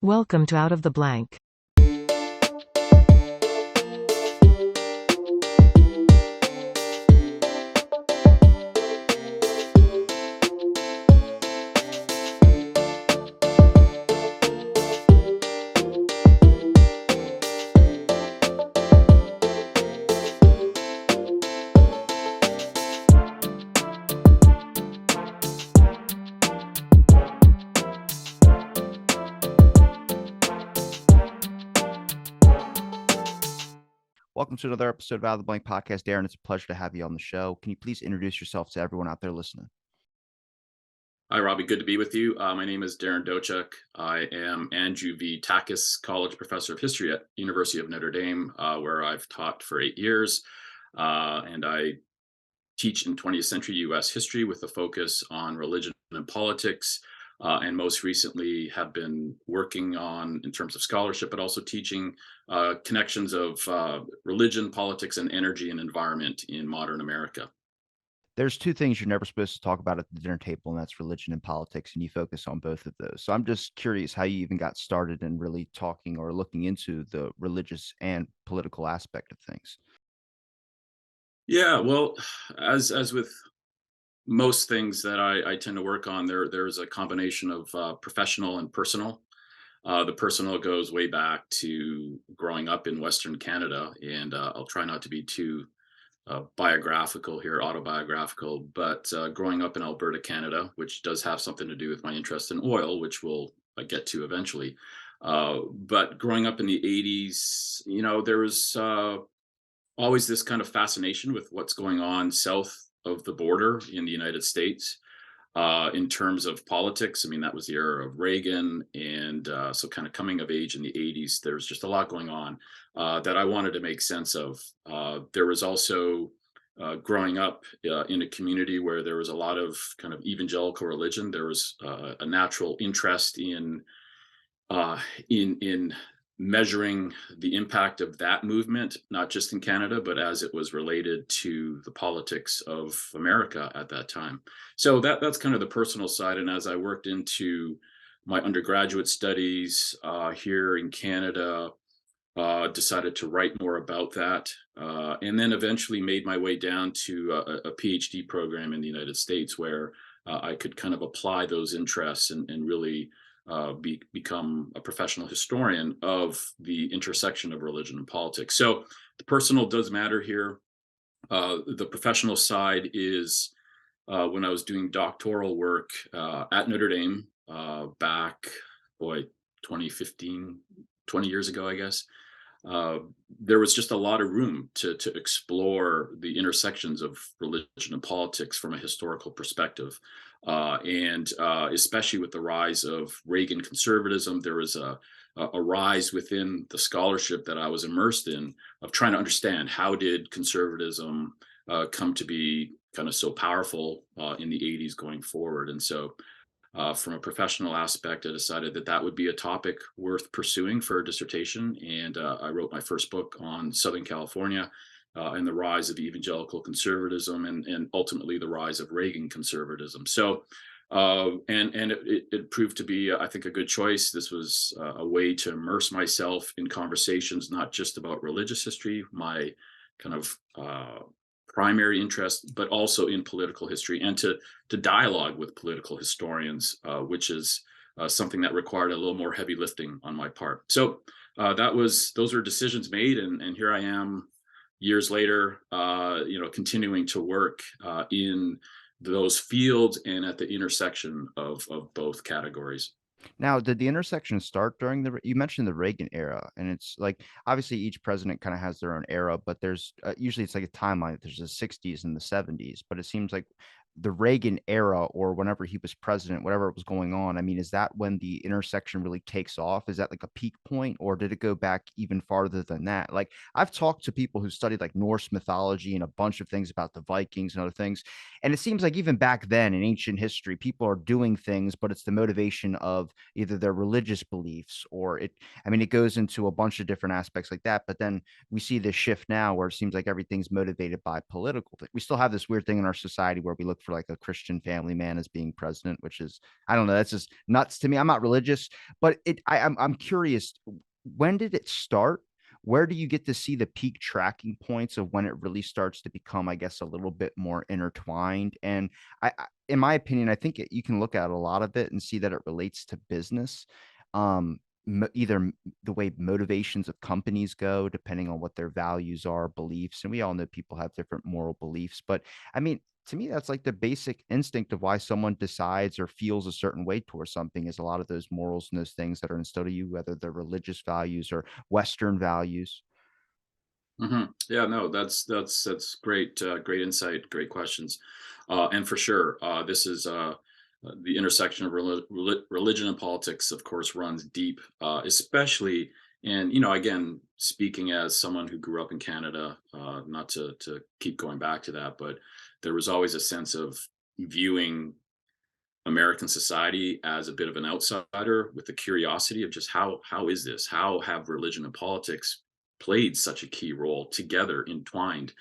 Welcome to Out of the Blank. Welcome to another episode of Out of the Blank podcast. Darren, it's a pleasure to have you on the show. Can you please introduce yourself to everyone out there listening? Hi, Robbie. Good to be with you. My name is Darren Dochuk. I am Andrew V. Tackes College Professor of History at University of Notre Dame, where I've taught for 8 years. And I teach in 20th century U.S. history with a focus on religion and politics. And most recently have been working on, in terms of scholarship, but also teaching connections of religion, politics, and energy and environment in modern America. There's two things you're never supposed to talk about at the dinner table, and that's religion and politics, and you focus on both of those. So I'm just curious how you even got started in really talking or looking into the religious and political aspect of things. Yeah, well, as with most things that I tend to work on, there's a combination of professional and personal. The personal goes way back to growing up in Western Canada, and I'll try not to be too biographical here, autobiographical, but growing up in Alberta, Canada, which does have something to do with my interest in oil, which we'll get to eventually. But growing up in the 80s, there was always this kind of fascination with what's going on south of the border in the United States in terms of politics. I mean, that was the era of Reagan. And so kind of coming of age in the 80s, there's just a lot going on that I wanted to make sense of. There was also growing up in a community where there was a lot of kind of evangelical religion. There was a natural interest in measuring the impact of that movement, not just in Canada, but as it was related to the politics of America at that time. So that's kind of the personal side. And as I worked into my undergraduate studies here in Canada, decided to write more about that, and then eventually made my way down to a PhD program in the United States where I could kind of apply those interests and really become a professional historian of the intersection of religion and politics. So the personal does matter here. The professional side is when I was doing doctoral work at Notre Dame back, 2015, 20 years ago, I guess. There was just a lot of room to explore the intersections of religion and politics from a historical perspective. And especially with the rise of Reagan conservatism, there was a rise within the scholarship that I was immersed in of trying to understand how did conservatism come to be kind of so powerful in the 80s going forward. And so from a professional aspect, I decided that would be a topic worth pursuing for a dissertation. And I wrote my first book on Southern California and the rise of evangelical conservatism and ultimately the rise of Reagan conservatism. So, and it proved to be, I think, a good choice. This was a way to immerse myself in conversations, not just about religious history, my kind of primary interest, but also in political history and to dialogue with political historians, which is something that required a little more heavy lifting on my part. So those were decisions made, and here I am years later, continuing to work in those fields and at the intersection of both categories. Now, did the intersection start during you mentioned the Reagan era, and it's like, obviously each president kind of has their own era, but there's usually it's like a timeline. There's the 60s and the 70s, but it seems like the Reagan era or whenever he was president, whatever was going on. I mean, is that when the intersection really takes off? Is that like a peak point, or did it go back even farther than that? Like, I've talked to people who studied like Norse mythology and a bunch of things about the Vikings and other things. And it seems like even back then in ancient history, people are doing things, but it's the motivation of either their religious beliefs or it goes into a bunch of different aspects like that. But then we see this shift now where it seems like everything's motivated by political. We still have this weird thing in our society where we look for like a Christian family man as being president, which is, I don't know, that's just nuts to me. I'm not religious, but I'm curious, when did it start? Where do you get to see the peak tracking points of when it really starts to become, I guess, a little bit more intertwined? And in my opinion, I think you can look at a lot of it and see that it relates to business. Either the way motivations of companies go, depending on what their values are, beliefs. And we all know people have different moral beliefs. But I mean, to me, that's like the basic instinct of why someone decides or feels a certain way towards something, is a lot of those morals and those things that are instilled in you, whether they're religious values or Western values. Yeah, no, that's great, great insight, great questions, and for sure, this is the intersection of religion and politics. Of course, runs deep, especially. And again, speaking as someone who grew up in Canada, not to keep going back to that, but there was always a sense of viewing American society as a bit of an outsider, with the curiosity of just how is this? How have religion and politics played such a key role together, entwined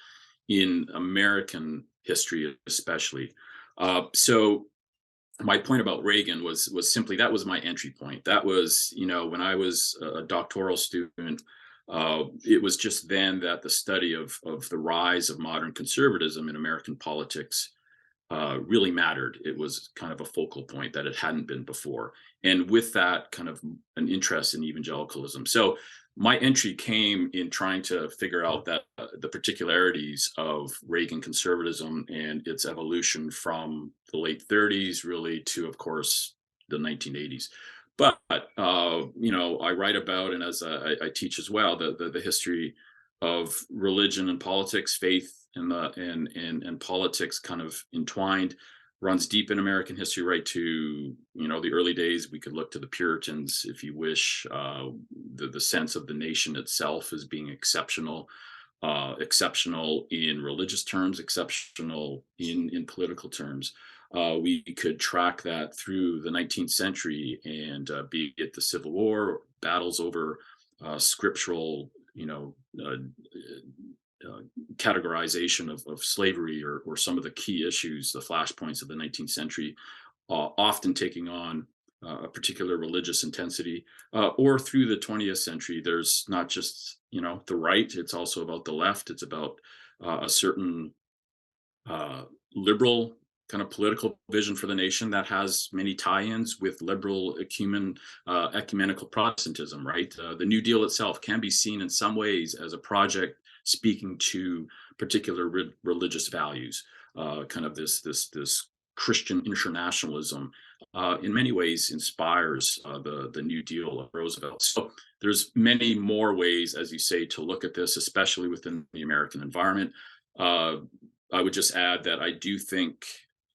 in American history, especially? So my point about Reagan was simply that was my entry point. That was, when I was a doctoral student. It was just then that the study of the rise of modern conservatism in American politics really mattered. It was kind of a focal point that it hadn't been before. And with that, kind of an interest in evangelicalism. So my entry came in trying to figure out that the particularities of Reagan conservatism and its evolution from the late 30s, really, to, of course, the 1980s. But I write about, and as I teach as well, the history of religion and politics, faith and politics kind of entwined, runs deep in American history, right to the early days. We could look to the Puritans, if you wish, the sense of the nation itself as being exceptional, exceptional in religious terms, exceptional in political terms. We could track that through the 19th century, and be it the Civil War, battles over scriptural, categorization of slavery, or some of the key issues, the flashpoints of the 19th century, often taking on a particular religious intensity, or through the 20th century. There's not just the right; it's also about the left. It's about a certain liberal kind of political vision for the nation that has many tie-ins with liberal ecumenical Protestantism. Right, the New Deal itself can be seen in some ways as a project speaking to particular religious values, kind of this Christian internationalism. In many ways, inspires the New Deal of Roosevelt. So there's many more ways, as you say, to look at this, especially within the American environment. Uh, I would just add that I do think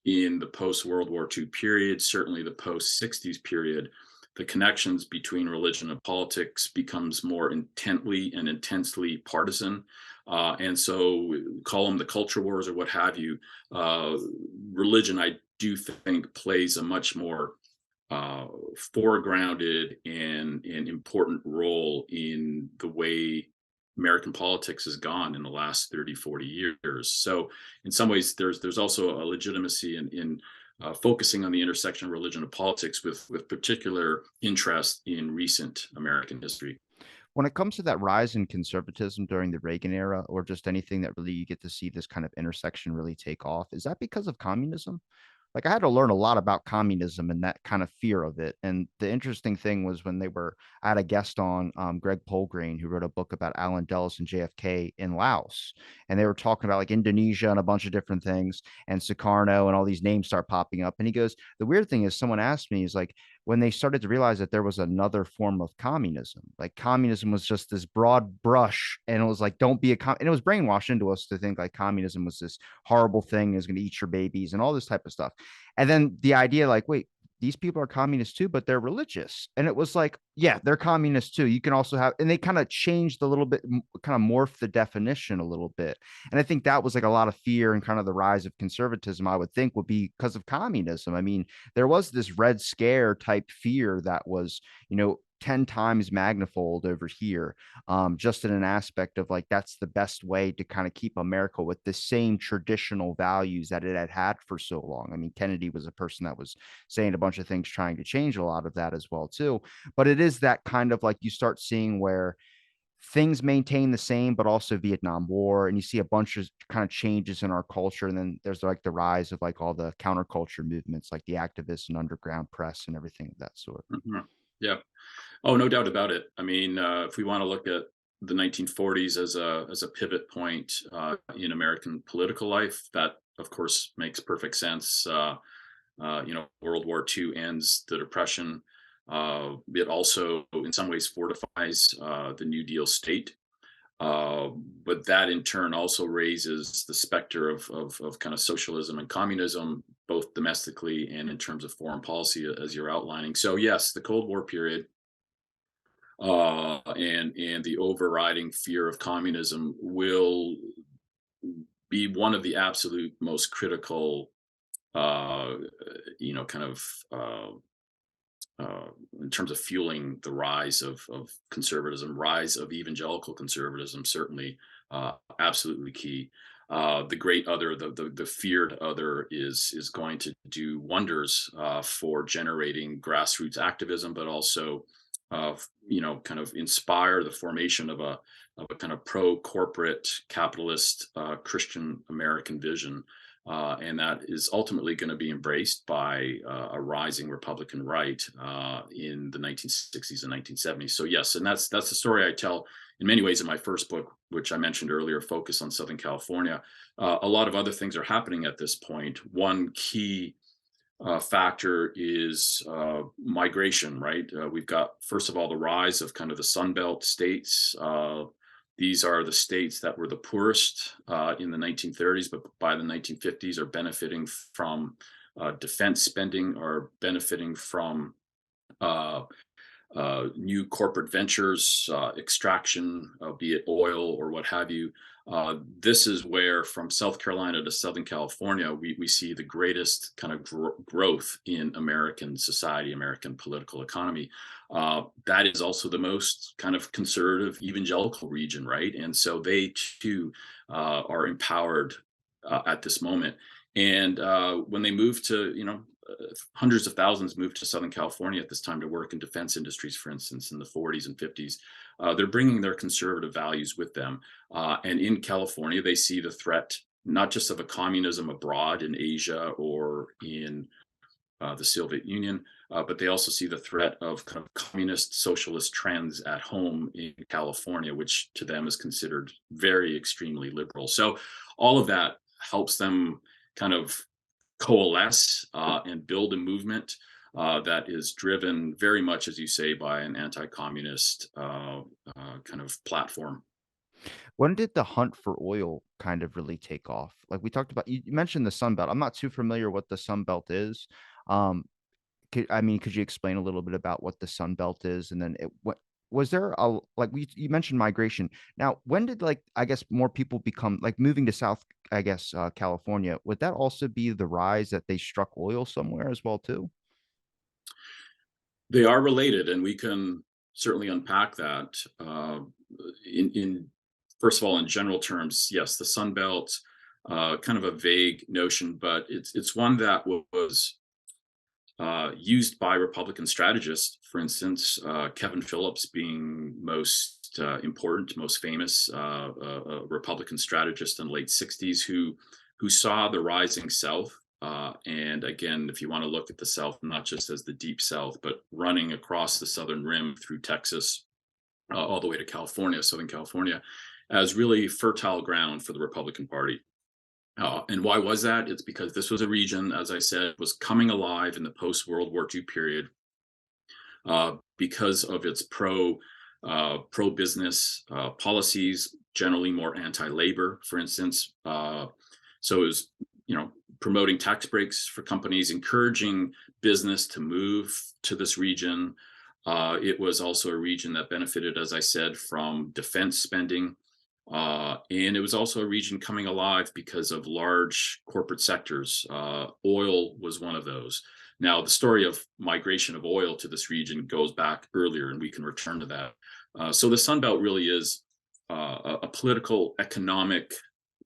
in the post World War II period, certainly the post 60s period, the connections between religion and politics becomes more intently and intensely partisan. And so, call them the culture wars or what have you. Religion, I do think, plays a much more uh, foregrounded and important role in the way American politics has gone in the last 30, 40 years. So in some ways, there's also a legitimacy in focusing on the intersection of religion and politics, with particular interest in recent American history. When it comes to that rise in conservatism during the Reagan era, or just anything that really you get to see this kind of intersection really take off, is that because of communism? Like, I had to learn a lot about communism and that kind of fear of it. And the interesting thing was when I had a guest on, Greg Polgrain, who wrote a book about Alan Dulles and JFK in Laos. And they were talking about like Indonesia and a bunch of different things, and Sukarno, and all these names start popping up. And he goes, the weird thing is, someone asked me, he's like, when they started to realize that there was another form of communism, like communism was just this broad brush, and it was like, don't be and it was brainwashed into us to think like communism was this horrible thing, is going to eat your babies and all this type of stuff. And then the idea, like, wait, these people are communists too, but they're religious. And it was like, yeah, they're communists too. You can also have, and they kind of changed a little bit, kind of morphed the definition a little bit. And I think that was like a lot of fear, and kind of the rise of conservatism, I would think, would be because of communism. I mean, there was this Red Scare type fear that was, 10 times magnifold over here, just in an aspect of like that's the best way to kind of keep America with the same traditional values that it had had for so long. I mean, Kennedy was a person that was saying a bunch of things trying to change a lot of that as well too. But it is that kind of like you start seeing where things maintain the same, but also Vietnam War, and you see a bunch of kind of changes in our culture. And then there's like the rise of like all the counterculture movements, like the activists and underground press and everything of that sort. Mhm. Yeah. Oh, no doubt about it. I mean, if we want to look at the 1940s as a pivot point in American political life, that of course makes perfect sense. World War II ends the Depression. It also, in some ways, fortifies the New Deal state. Uh, but that in turn also raises the specter of kind of socialism and communism, both domestically and in terms of foreign policy, as you're outlining. So yes, the Cold War period and the overriding fear of communism will be one of the absolute most critical, uh, kind of in terms of fueling the rise of conservatism, rise of evangelical conservatism, certainly absolutely key. The great other, the feared other, is going to do wonders for generating grassroots activism, but also, kind of inspire the formation of a kind of pro corporate capitalist Christian American vision and that is ultimately going to be embraced by a rising Republican right in the 1960s and 1970s. So yes, and that's the story I tell in many ways in my first book, which I mentioned earlier, Focus on Southern California. A lot of other things are happening at this point. One key factor is migration, right? We've got, first of all, the rise of kind of the Sunbelt states. These are the states that were the poorest in the 1930s, but by the 1950s are benefiting from defense spending, or benefiting from uh, new corporate ventures, extraction, be it oil or what have you. This is where, from South Carolina to Southern California, we see the greatest kind of growth in American society, American political economy. That is also the most kind of conservative evangelical region, right? And so they too are empowered at this moment. And when they move to, hundreds of thousands moved to Southern California at this time to work in defense industries, for instance, in the 40s and 50s. They're bringing their conservative values with them. And in California, they see the threat not just of a communism abroad in Asia or in the Soviet Union, but they also see the threat of kind of communist socialist trends at home in California, which to them is considered very extremely liberal. So all of that helps them kind of coalesce and build a movement that is driven very much, as you say, by an anti-communist kind of platform. When did the hunt for oil kind of really take off? Like we talked about, you mentioned the Sun Belt. I'm not too familiar what the Sun Belt is. Um, could you explain a little bit about what the Sun Belt is? And then what was there a like you mentioned migration. Now, when did like I guess more people become like moving to South, I guess California? Would that also be the rise that they struck oil somewhere as well too? They are related, and we can certainly unpack that. In First of all, in general terms, yes, the Sun Belt, kind of a vague notion, but it's one that was used by Republican strategists. For instance, Kevin Phillips being most important, most famous Republican strategist in the late '60s, who saw the rising South. And again, if you want to look at the South not just as the deep South, but running across the southern rim through Texas all the way to California, Southern California, as really fertile ground for the Republican Party. And why was that? It's because this was a region, as I said, was coming alive in the post World War II period because of its pro business policies, generally more anti labor, for instance. So it was, promoting tax breaks for companies, encouraging business to move to this region. It was also a region that benefited, as I said, from defense spending. And it was also a region coming alive because of large corporate sectors. Oil was one of those. Now, the story of migration of oil to this region goes back earlier, and we can return to that. So the Sunbelt really is a political, economic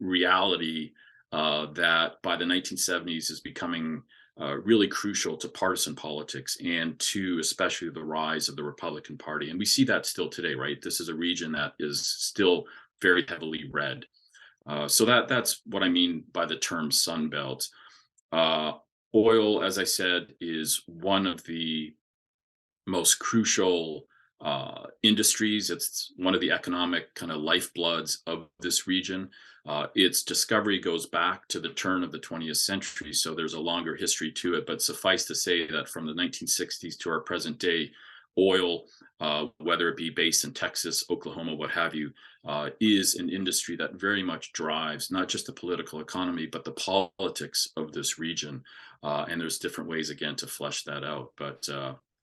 reality that by the 1970s is becoming really crucial to partisan politics and to especially the rise of the Republican Party. And we see that still today, right? This is a region that is still very heavily red. So that's what I mean by the term Sun Belt. Uh, Oil, as I said, is one of the most crucial industries. It's one of the economic kind of lifebloods of this region. Its discovery goes back to the turn of the 20th century, so there's a longer history to it. But suffice to say that from the 1960s to our present day, oil, whether it be based in Texas, Oklahoma, what have you, is an industry that very much drives not just the political economy, but the politics of this region. And there's different ways, again, to flesh that out. But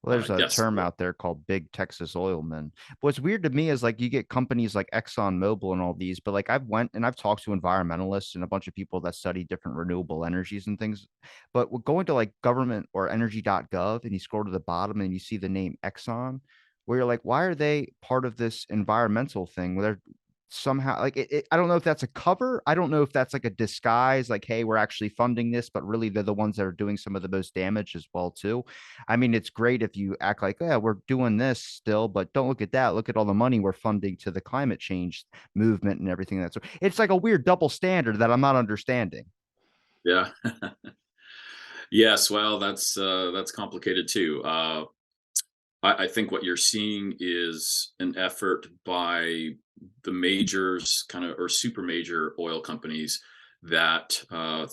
Well, there's a yes, term out there called big Texas oil men. What's weird to me is like you get companies like Exxon Mobil and all these, but like I've talked to environmentalists and a bunch of people that study different renewable energies and things. But we're going to like government or energy.gov and you scroll to the bottom and you see the name Exxon, where you're like, why are they part of this environmental thing? Where they're somehow like I don't know if that's a cover. I don't know if that's like a disguise, like, hey, we're actually funding this, but really they're the ones that are doing some of the most damage as well, too. I mean, it's great if you act like, yeah, we're doing this still, but don't look at that. Look at all the money we're funding to the climate change movement and everything. That's it's like a weird double standard that I'm not understanding. yeah. Yes, well, that's complicated too. I think what you're seeing is an effort by the majors, kind of, or super major oil companies that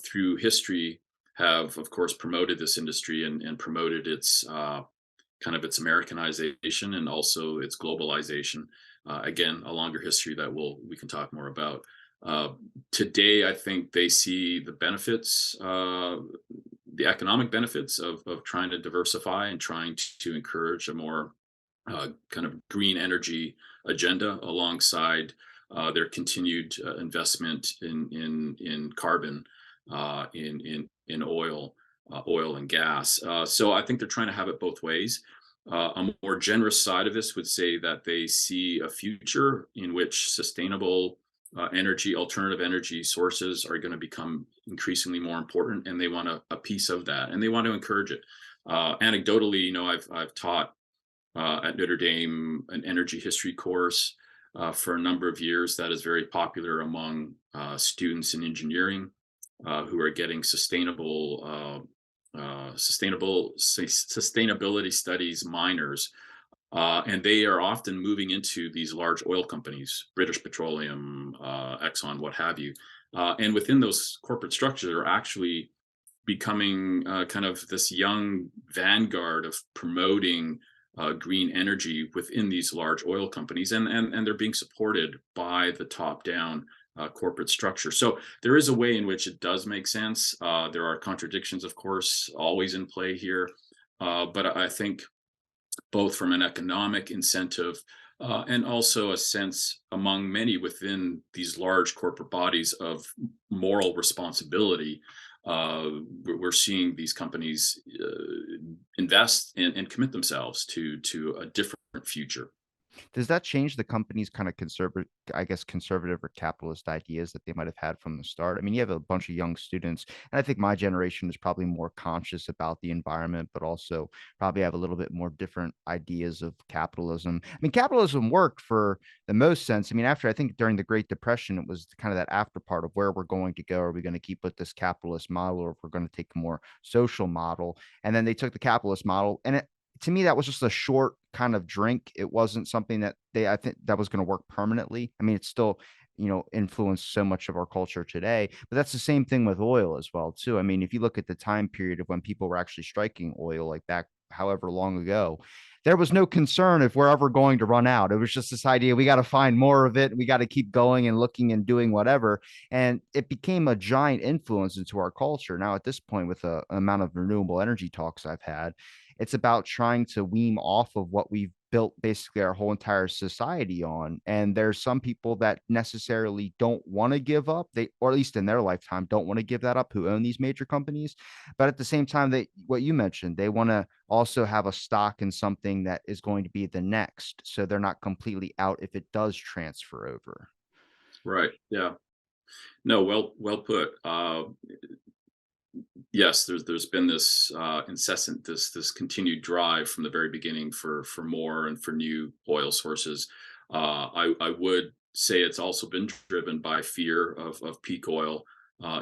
through history have, of course, promoted this industry and promoted its kind of its Americanization and also its globalization. Again, a longer history that we can talk more about. Uh, Today, I think they see the benefits, the economic benefits of trying to diversify and trying to encourage a more kind of green energy agenda alongside their continued investment in carbon, in oil, oil and gas. So I think they're trying to have it both ways. A more generous side of this would say that they see a future in which sustainable alternative energy sources are going to become increasingly more important, and they want a piece of that, and they want to encourage it. Anecdotally, I've taught at Notre Dame an energy history course for a number of years that is very popular among students in engineering who are getting sustainability studies minors, and they are often moving into these large oil companies, British Petroleum, Exxon, what have you. And within those corporate structures are actually becoming kind of this young vanguard of promoting green energy within these large oil companies, and they're being supported by the top down corporate structure. So there is a way in which it does make sense. There are contradictions, of course, always in play here, but I think both from an economic incentive and also a sense among many within these large corporate bodies of moral responsibility. We're seeing these companies invest and commit themselves to a different future. Does that change the company's kind of conservative, I guess, conservative or capitalist ideas that they might have had from the start? I mean, you have a bunch of young students, and I think my generation is probably more conscious about the environment, but also probably have a little bit more different ideas of capitalism. I mean, capitalism worked for the most sense. I mean, after I think during the Great Depression, it was kind of that after part of where we're going to go. Are we going to keep with this capitalist model, or if we're going to take a more social model? And then they took the capitalist model, and to me, that was just a short kind of drink. It wasn't something that I think that was going to work permanently. I mean, it's still, influenced so much of our culture today, but that's the same thing with oil as well, too. I mean, if you look at the time period of when people were actually striking oil, like back however long ago, there was no concern if we're ever going to run out. It was just this idea we got to find more of it. We got to keep going and looking and doing whatever. And it became a giant influence into our culture. Now, at this point, with the amount of renewable energy talks I've had, it's about trying to wean off of what we've built basically our whole entire society on. And there's some people that necessarily don't want to give up, they or at least in their lifetime don't want to give that up, who own these major companies. But at the same time, they what you mentioned, they want to also have a stock in something that is going to be the next. So they're not completely out if it does transfer over. Right. Yeah. No, well put. Yes, there's been this incessant, this continued drive from the very beginning for more and for new oil sources. I would say it's also been driven by fear of peak oil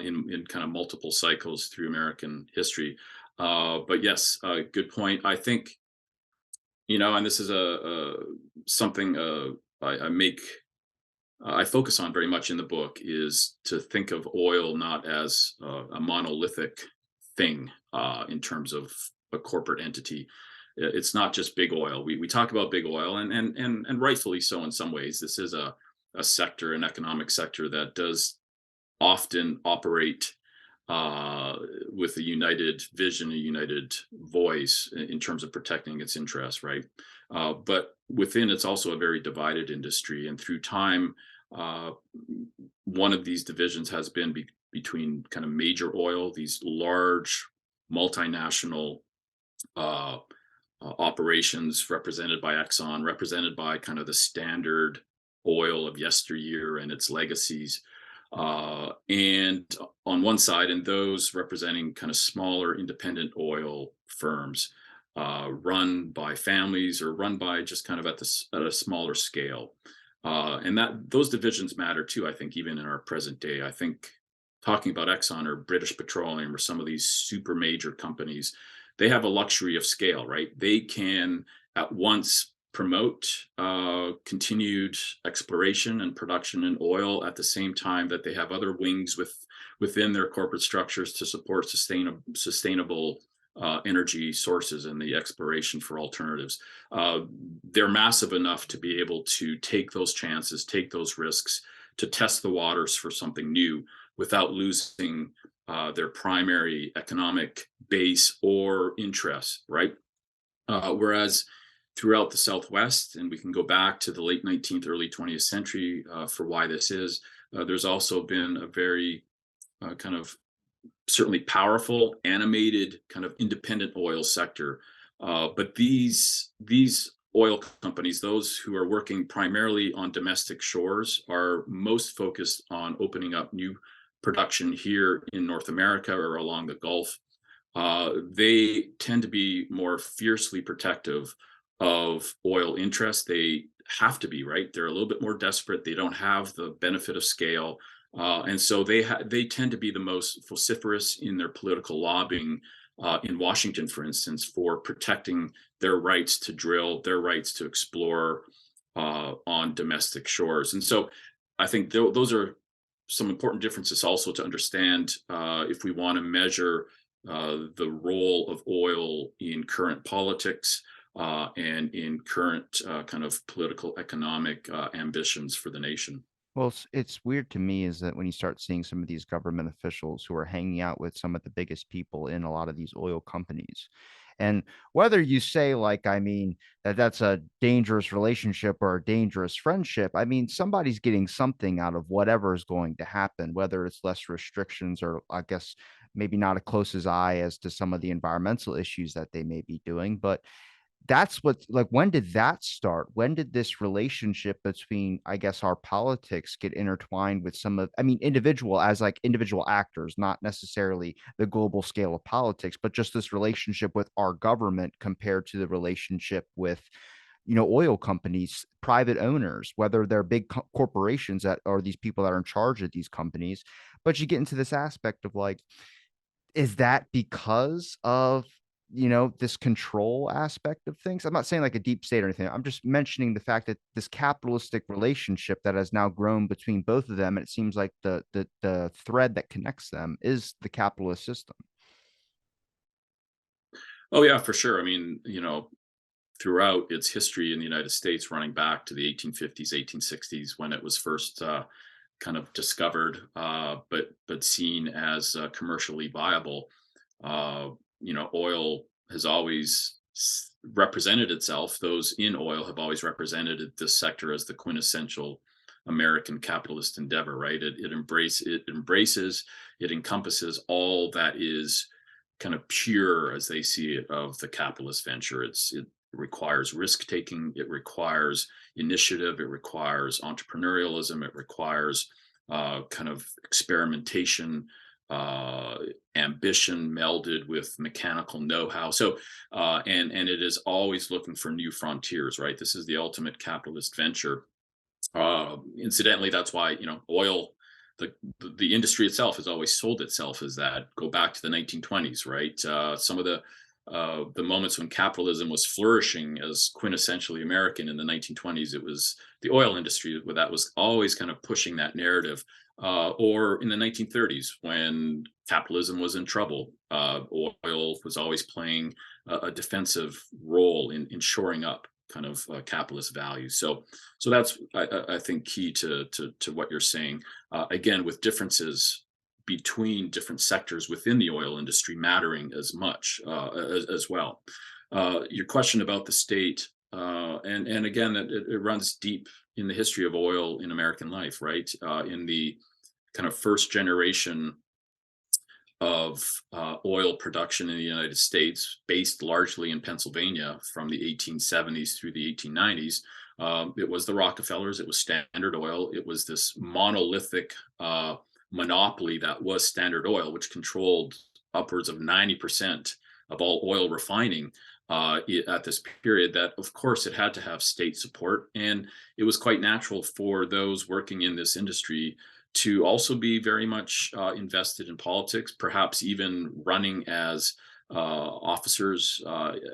in kind of multiple cycles through American history. But yes, good point. I think, and this is a something I focus on very much in the book, is to think of oil not as a monolithic thing in terms of a corporate entity. It's not just big oil. We talk about big oil, and rightfully so in some ways. This is a sector, an economic sector that does often operate uh, with a united vision, a united voice in terms of protecting its interests, right? But within, it's also a very divided industry, and through time, uh, one of these divisions has been between kind of major oil, these large multinational uh, operations represented by Exxon, represented by kind of the standard oil of yesteryear and its legacies. And on one side, and those representing kind of smaller independent oil firms run by families or run by just kind of at a smaller scale. And that those divisions matter too, I think, even in our present day. I think talking about Exxon or British Petroleum or some of these super major companies, they have a luxury of scale, right? They can at once promote continued exploration and production in oil at the same time that they have other wings within their corporate structures to support sustainable energy sources and the exploration for alternatives. Uh, they're massive enough to be able to take those chances, take those risks, to test the waters for something new without losing their primary economic base or interest, right? Whereas throughout the Southwest, and we can go back to the late 19th, early 20th century for why this is, there's also been a very kind of certainly powerful, animated, kind of independent oil sector. But these oil companies, those who are working primarily on domestic shores, are most focused on opening up new production here in North America or along the Gulf. They tend to be more fiercely protective of oil interests. They have to be, right. They're a little bit more desperate. They don't have the benefit of scale, and so they tend to be the most vociferous in their political lobbying in Washington, for instance, for protecting their rights to drill, their rights to explore on domestic shores. And so, I think those are some important differences also to understand if we want to measure the role of oil in current politics and in current kind of political economic ambitions for the nation. Well, it's weird to me is that when you start seeing some of these government officials who are hanging out with some of the biggest people in a lot of these oil companies, and whether you say, like, I mean, that that's a dangerous relationship or a dangerous friendship, I mean, somebody's getting something out of whatever is going to happen, whether it's less restrictions or I guess maybe not a close as eye as to some of the environmental issues that they may be doing, but that's what like, when did that start? When did this relationship between, I guess, our politics get intertwined with some of I mean, individual as, like, individual actors, not necessarily the global scale of politics, but just this relationship with our government compared to the relationship with, oil companies, private owners, whether they're big corporations that are these people that are in charge of these companies. But you get into this aspect of like, is that because of, this control aspect of things? I'm not saying like a deep state or anything. I'm just mentioning the fact that this capitalistic relationship that has now grown between both of them, and it seems like the thread that connects them is the capitalist system. Oh yeah, for sure. I mean, throughout its history in the United States, running back to the 1850s, 1860s, when it was first kind of discovered, but seen as commercially viable. Uh, Oil has always represented itself, those in oil have always represented this sector as the quintessential American capitalist endeavor, right? It embraces, it encompasses all that is kind of pure, as they see it, of the capitalist venture. It requires risk taking, it requires initiative, it requires entrepreneurialism, it requires kind of experimentation, uh, ambition melded with mechanical know-how. So, and it is always looking for new frontiers, right? This is the ultimate capitalist venture. Incidentally, that's why, oil, the industry itself has always sold itself as that. Go back to the 1920s, right? Some of the moments when capitalism was flourishing as quintessentially American in the 1920s, it was the oil industry that was always kind of pushing that narrative. Or in the 1930s, when capitalism was in trouble, oil was always playing a defensive role in shoring up kind of capitalist values. So that's, I think, key to what you're saying. Again, with differences between different sectors within the oil industry mattering as much as well. Your question about the state, and again, it runs deep in the history of oil in American life, right? In the kind of first generation of oil production in the United States, based largely in Pennsylvania from the 1870s through the 1890s. It was the Rockefellers, it was Standard Oil, it was this monolithic monopoly that was Standard Oil, which controlled upwards of 90% of all oil refining at this period. That, of course, it had to have state support. And it was quite natural for those working in this industry to also be very much invested in politics, perhaps even running as officers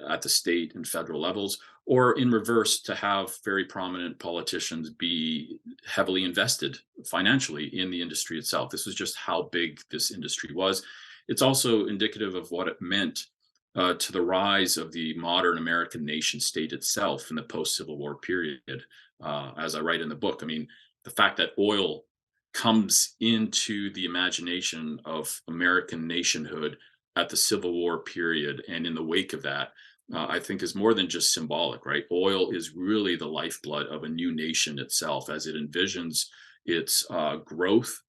at the state and federal levels, or in reverse, to have very prominent politicians be heavily invested financially in the industry itself. This was just how big this industry was. It's also indicative of what it meant to the rise of the modern American nation state itself in the post Civil War period. As I write in the book, I mean, the fact that oil comes into the imagination of American nationhood at the Civil War period and in the wake of that, I think is more than just symbolic, right? Oil is really the lifeblood of a new nation itself as it envisions its growth,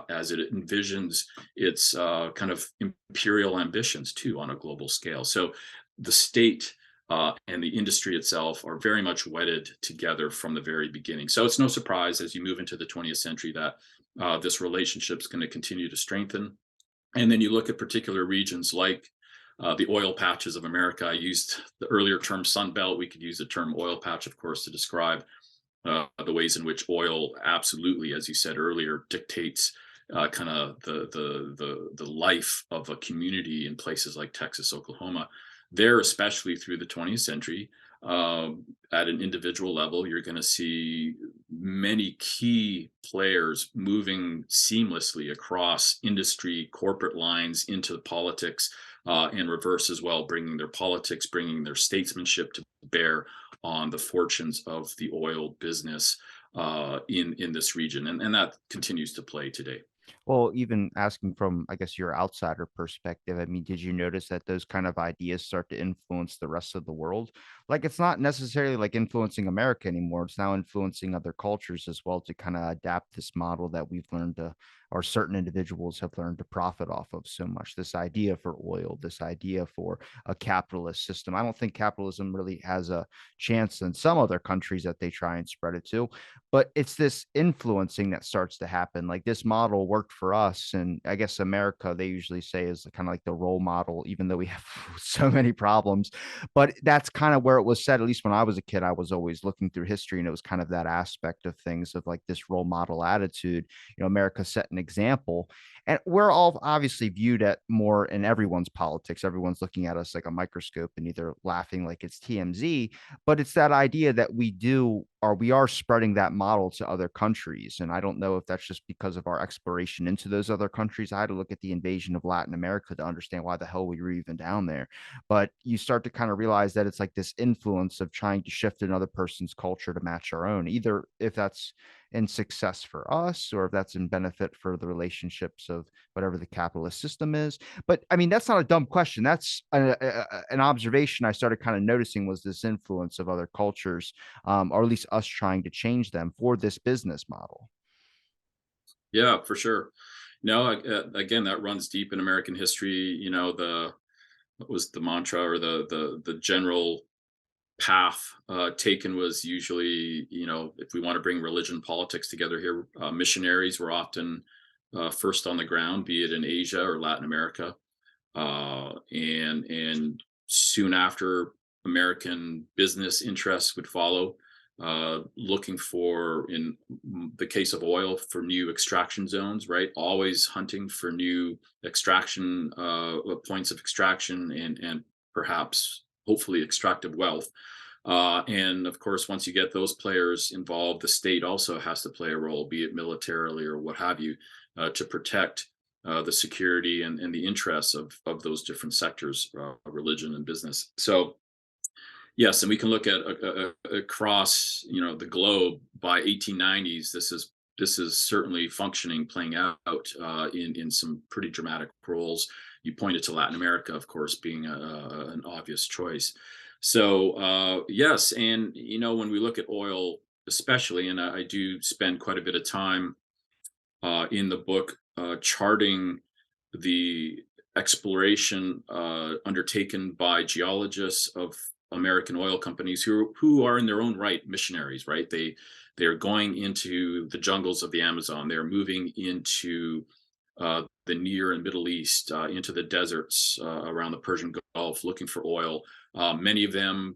as it envisions its kind of imperial ambitions too on a global scale. So the state and the industry itself are very much wedded together from the very beginning. So it's no surprise as you move into the 20th century that this relationship is going to continue to strengthen. And then you look at particular regions like the oil patches of America. I used the earlier term Sunbelt. We could use the term oil patch, of course, to describe the ways in which oil absolutely, as you said earlier, dictates kind of the life of a community in places like Texas, Oklahoma. There, especially through the 20th century, at an individual level, you're going to see many key players moving seamlessly across industry, corporate lines into politics, and reverse as well, bringing their politics, bringing their statesmanship to bear on the fortunes of the oil business in this region, and that continues to play today. Well, even asking from, I guess, your outsider perspective, I mean, did you notice that those kind of ideas start to influence the rest of the world? Like, it's not necessarily like influencing America anymore. It's now influencing other cultures as well to kind of adapt this model that we've learned to, or certain individuals have learned to profit off of so much. This idea for oil, this idea for a capitalist system. I don't think capitalism really has a chance in some other countries that they try and spread it to, but it's this influencing that starts to happen. Like this model worked for us, and I guess America, they usually say, is kind of like the role model, even though we have so many problems. But that's kind of where it was said. At least when I was a kid, I was always looking through history, and it was kind of that aspect of things of like this role model attitude. America set an example, and we're all obviously viewed at more in everyone's politics. Everyone's looking at us like a microscope and either laughing like it's TMZ, but it's that idea that we are spreading that model to other countries. And I don't know if that's just because of our exploration into those other countries. I had to look at the invasion of Latin America to understand why the hell we were even down there. But you start to kind of realize that it's like this influence of trying to shift another person's culture to match our own, either if that's in success for us, or if that's in benefit for the relationships of whatever the capitalist system is. But I mean, that's not a dumb question. That's an observation I started kind of noticing, was this influence of other cultures, or at least us trying to change them for this business model. Yeah, for sure. No, again, that runs deep in American history. The what was the mantra, or the general path taken was usually, if we want to bring religion and politics together here, missionaries were often first on the ground, be it in Asia or Latin America, and soon after, American business interests would follow, looking for, in the case of oil, for new extraction zones, right? Always hunting for new extraction points of extraction, and perhaps, hopefully, extractive wealth. And of course, once you get those players involved, the state also has to play a role, be it militarily or what have you, to protect the security and the interests of those different sectors, religion and business. So yes, and we can look at across, the globe by 1890s. This is certainly functioning, playing out in some pretty dramatic roles. You pointed to Latin America, of course, being an obvious choice. So yes, and when we look at oil, especially, and I do spend quite a bit of time in the book charting the exploration undertaken by geologists of American oil companies, who are in their own right missionaries, right? They're going into the jungles of the Amazon. They're moving into the Near and Middle East, into the deserts around the Persian Gulf, looking for oil. Many of them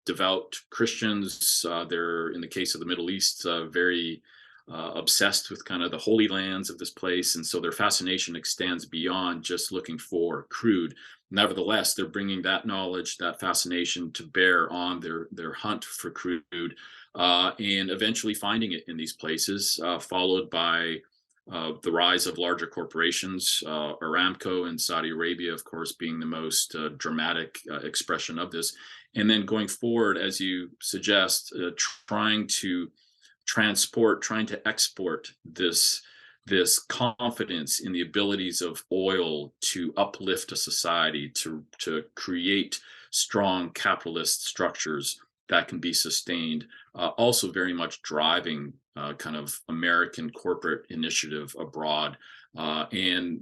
devout Christians. They're, in the case of the Middle East, very obsessed with kind of the holy lands of this place, and so their fascination extends beyond just looking for crude. Nevertheless, they're bringing that knowledge, that fascination, to bear on their hunt for crude, and eventually finding it in these places, followed by the rise of larger corporations, Aramco in Saudi Arabia, of course, being the most dramatic expression of this. And then going forward, as you suggest, trying to export this confidence in the abilities of oil to uplift a society, to create strong capitalist structures that can be sustained, also very much driving kind of American corporate initiative abroad. And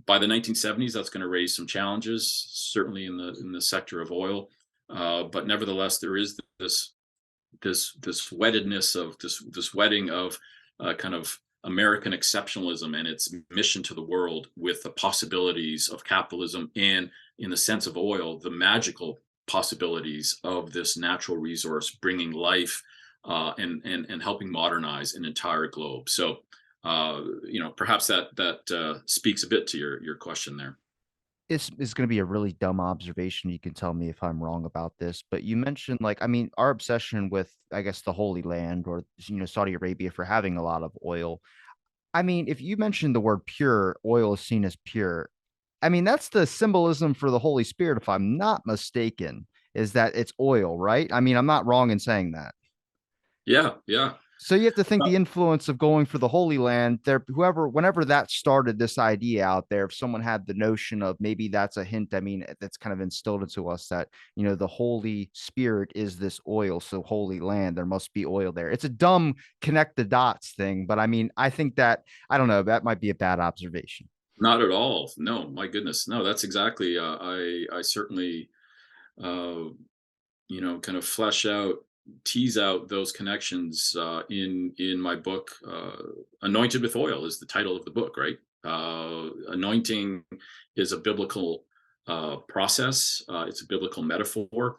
by the 1970s, that's going to raise some challenges, certainly in the sector of oil. But nevertheless, there is this weddedness of this wedding of kind of American exceptionalism and its mission to the world, with the possibilities of capitalism, and, in the sense of oil, the magical possibilities of this natural resource, bringing life and helping modernize an entire globe. So perhaps that speaks a bit to your question there. It's gonna be a really dumb observation, you can tell me if I'm wrong about this, but you mentioned, like, I mean, our obsession with, I guess, the Holy Land, or, Saudi Arabia for having a lot of oil. I mean, if you mentioned the word pure, oil is seen as pure. I mean, that's the symbolism for the Holy Spirit, if I'm not mistaken, is that it's oil, right? I mean, I'm not wrong in saying that. Yeah, yeah. So you have to think the influence of going for the Holy Land there, whenever that started this idea out there, if someone had the notion of, maybe that's a hint, I mean, that's kind of instilled into us that, the Holy Spirit is this oil. So Holy Land, there must be oil there. It's a dumb connect the dots thing, but I mean, I think that, I don't know, that might be a bad observation. Not at all. No, my goodness. No, that's exactly. I certainly, uh, kind of tease out those connections in my book. Anointed with Oil is the title of the book, right? Anointing is a biblical process. It's a biblical metaphor,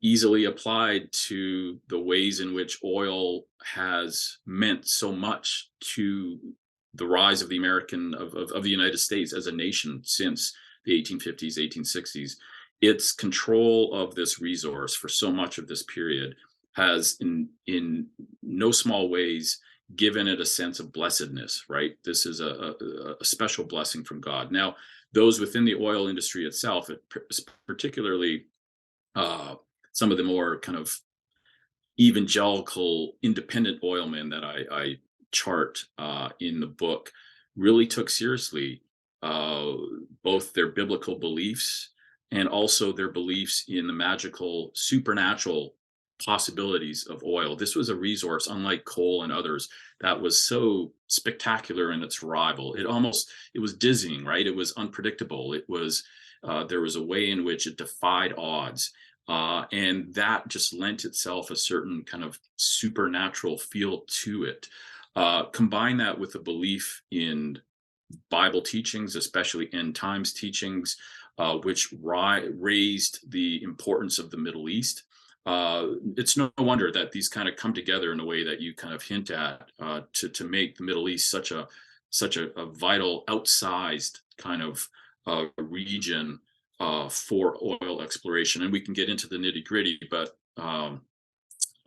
easily applied to the ways in which oil has meant so much to the rise of the United States as a nation since the 1850s, 1860s. Its control of this resource for so much of this period has, in no small ways, given it a sense of blessedness. Right, this is a special blessing from God. Now, those within the oil industry itself, particularly some of the more kind of evangelical independent oilmen that I chart in the book really took seriously uh, both their biblical beliefs and also their beliefs in the magical supernatural possibilities of oil. This was a resource, unlike coal and others, that was so spectacular in its arrival. It was dizzying, right? It was unpredictable. It was there was a way in which it defied odds. And that just lent itself a certain kind of supernatural feel to it. Combine that with a belief in Bible teachings, especially end times teachings, which raised the importance of the Middle East. It's no wonder that these kind of come together in a way that you kind of hint at to make the Middle East a vital, outsized kind of region for oil exploration. And we can get into the nitty gritty, but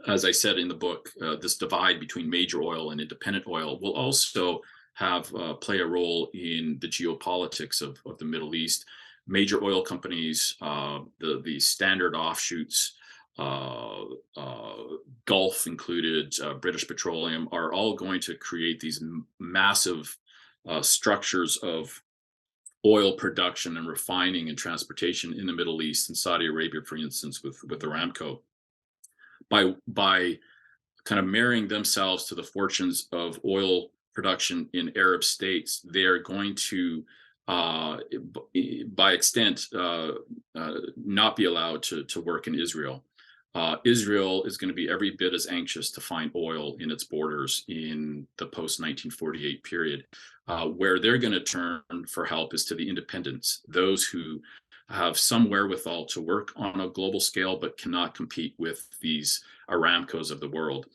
as I said in the book, this divide between major oil and independent oil will also have play a role in the geopolitics of the Middle East. Major oil companies, the standard offshoots, uh, uh, Gulf included, British Petroleum, are all going to create these massive structures of oil production and refining and transportation in the Middle East and Saudi Arabia, for instance, with Aramco. By kind of marrying themselves to the fortunes of oil production in Arab states, they're going to, by extent, not be allowed to work in Israel. Israel is going to be every bit as anxious to find oil in its borders in the post 1948 period. Where they're going to turn for help is to the independents, those who have some wherewithal to work on a global scale but cannot compete with these Aramcos of the world.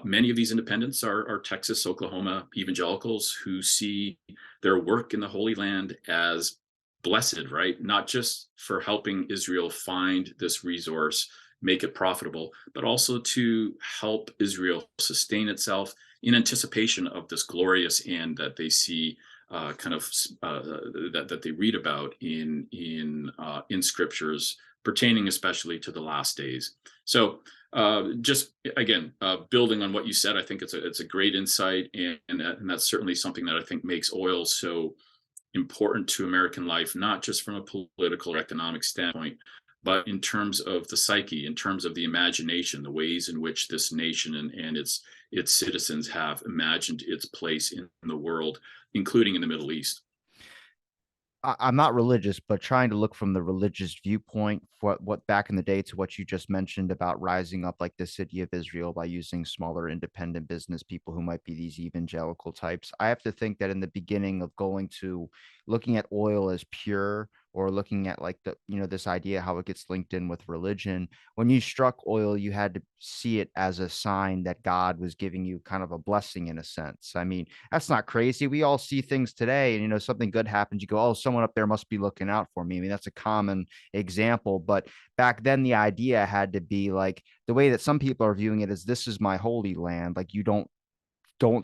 Many of these independents are Texas, Oklahoma evangelicals who see their work in the Holy Land as blessed, right? Not just for helping Israel find this resource, make it profitable, but also to help Israel sustain itself in anticipation of this glorious end that they see kind of that they read about in scriptures pertaining especially to the last days. So just again, building on what you said, I think it's a great insight, and that's certainly something that I think makes oil so important to American life, not just from a political or economic standpoint, but in terms of the psyche, in terms of the imagination, the ways in which this nation and its citizens have imagined its place in the world, including in the Middle East. I'm not religious, but trying to look from the religious viewpoint for what back in the day to what you just mentioned about rising up like the city of Israel by using smaller independent business people who might be these evangelical types. I have to think that in the beginning of going to looking at oil as pure or looking at like this idea how it gets linked in with religion, when you struck oil, you had to see it as a sign that God was giving you kind of a blessing in a sense. I mean, that's not crazy. We all see things today, and something good happens. You go, oh, someone up there must be looking out for me. I mean, that's a common example. But back then, the idea had to be like the way that some people are viewing it is this is my holy land. Like you don't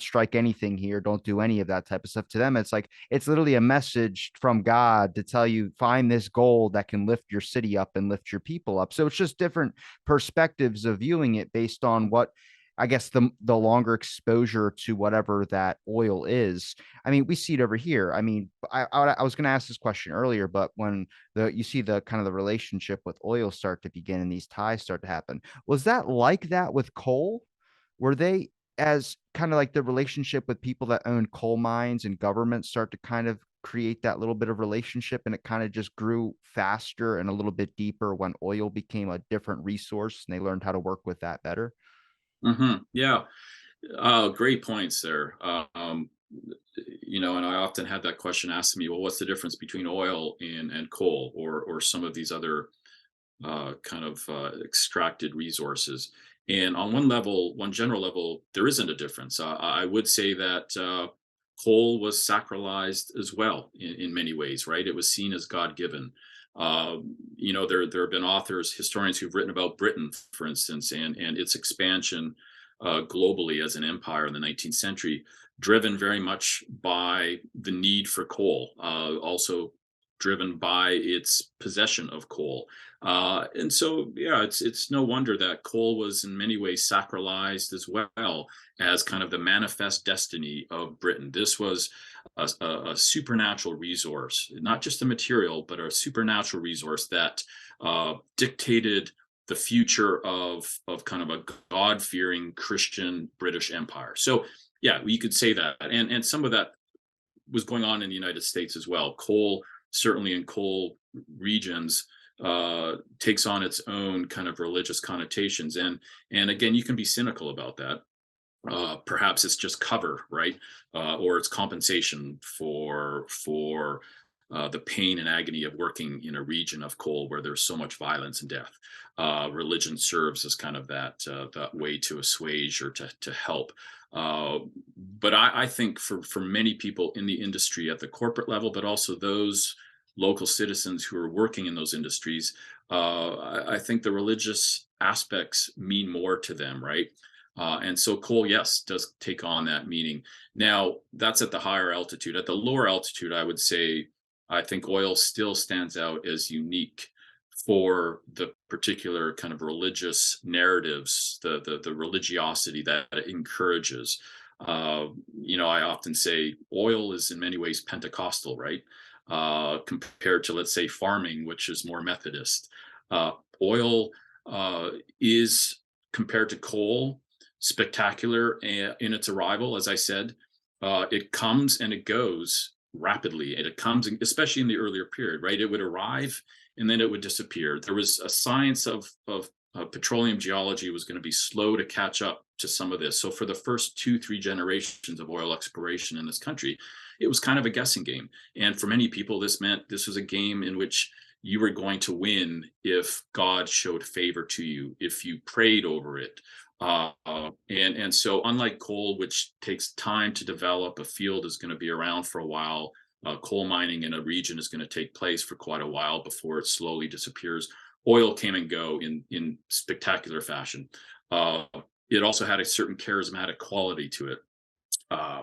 strike anything here, don't do any of that type of stuff. To them, it's like it's literally a message from God to tell you find this gold that can lift your city up and lift your people up. So it's just different perspectives of viewing it based on what I guess the longer exposure to whatever that oil is. I mean, we see it over here. I mean, I was going to ask this question earlier, but when you see the kind of the relationship with oil start to begin and these ties start to happen, was that like that with coal? Were they as kind of like the relationship with people that own coal mines and governments start to kind of create that little bit of relationship, and it kind of just grew faster and a little bit deeper when oil became a different resource and they learned how to work with that better? Yeah, great points there. And I often had that question asked to me, well, what's the difference between oil and coal or some of these other kind of extracted resources? And on one general level, there isn't a difference. I would say that coal was sacralized as well in many ways, right? It was seen as God given. There have been authors, historians who've written about Britain, for instance, and its expansion globally as an empire in the 19th century, driven very much by the need for coal. Also, driven by its possession of coal. And so, yeah, it's no wonder that coal was in many ways sacralized as well as kind of the manifest destiny of Britain. This was a supernatural resource, not just a material, but a supernatural resource that dictated the future of kind of a God-fearing Christian British Empire. So, yeah, you could say that, and some of that was going on in the United States as well. Coal, certainly in coal regions, takes on its own kind of religious connotations, and again, you can be cynical about that. Perhaps it's just cover, right? Or it's compensation for the pain and agony of working in a region of coal where there's so much violence and death. Religion serves as kind of that way to assuage or to help. Uh, but I think for many people in the industry at the corporate level, but also those local citizens who are working in those industries, I think the religious aspects mean more to them, right? And so coal, yes, does take on that meaning. Now, that's at the higher altitude. At the lower altitude, I would say I think oil still stands out as unique for the particular kind of religious narratives, the religiosity that it encourages. I often say oil is in many ways Pentecostal, right? Compared to, let's say, farming, which is more Methodist. Oil is, compared to coal, spectacular in its arrival. As I said, it comes and it goes rapidly, and it comes, especially in the earlier period, right? It would arrive and then it would disappear. There was a science of petroleum geology was going to be slow to catch up to some of this. So for the first 2, 3 generations of oil exploration in this country, it was kind of a guessing game. And for many people, this meant this was a game in which you were going to win if God showed favor to you, if you prayed over it. And so, unlike coal, which takes time to develop, a field is going to be around for a while. Coal mining in a region is going to take place for quite a while before it slowly disappears. Oil came and go in spectacular fashion. Uh, it also had a certain charismatic quality to it. Uh,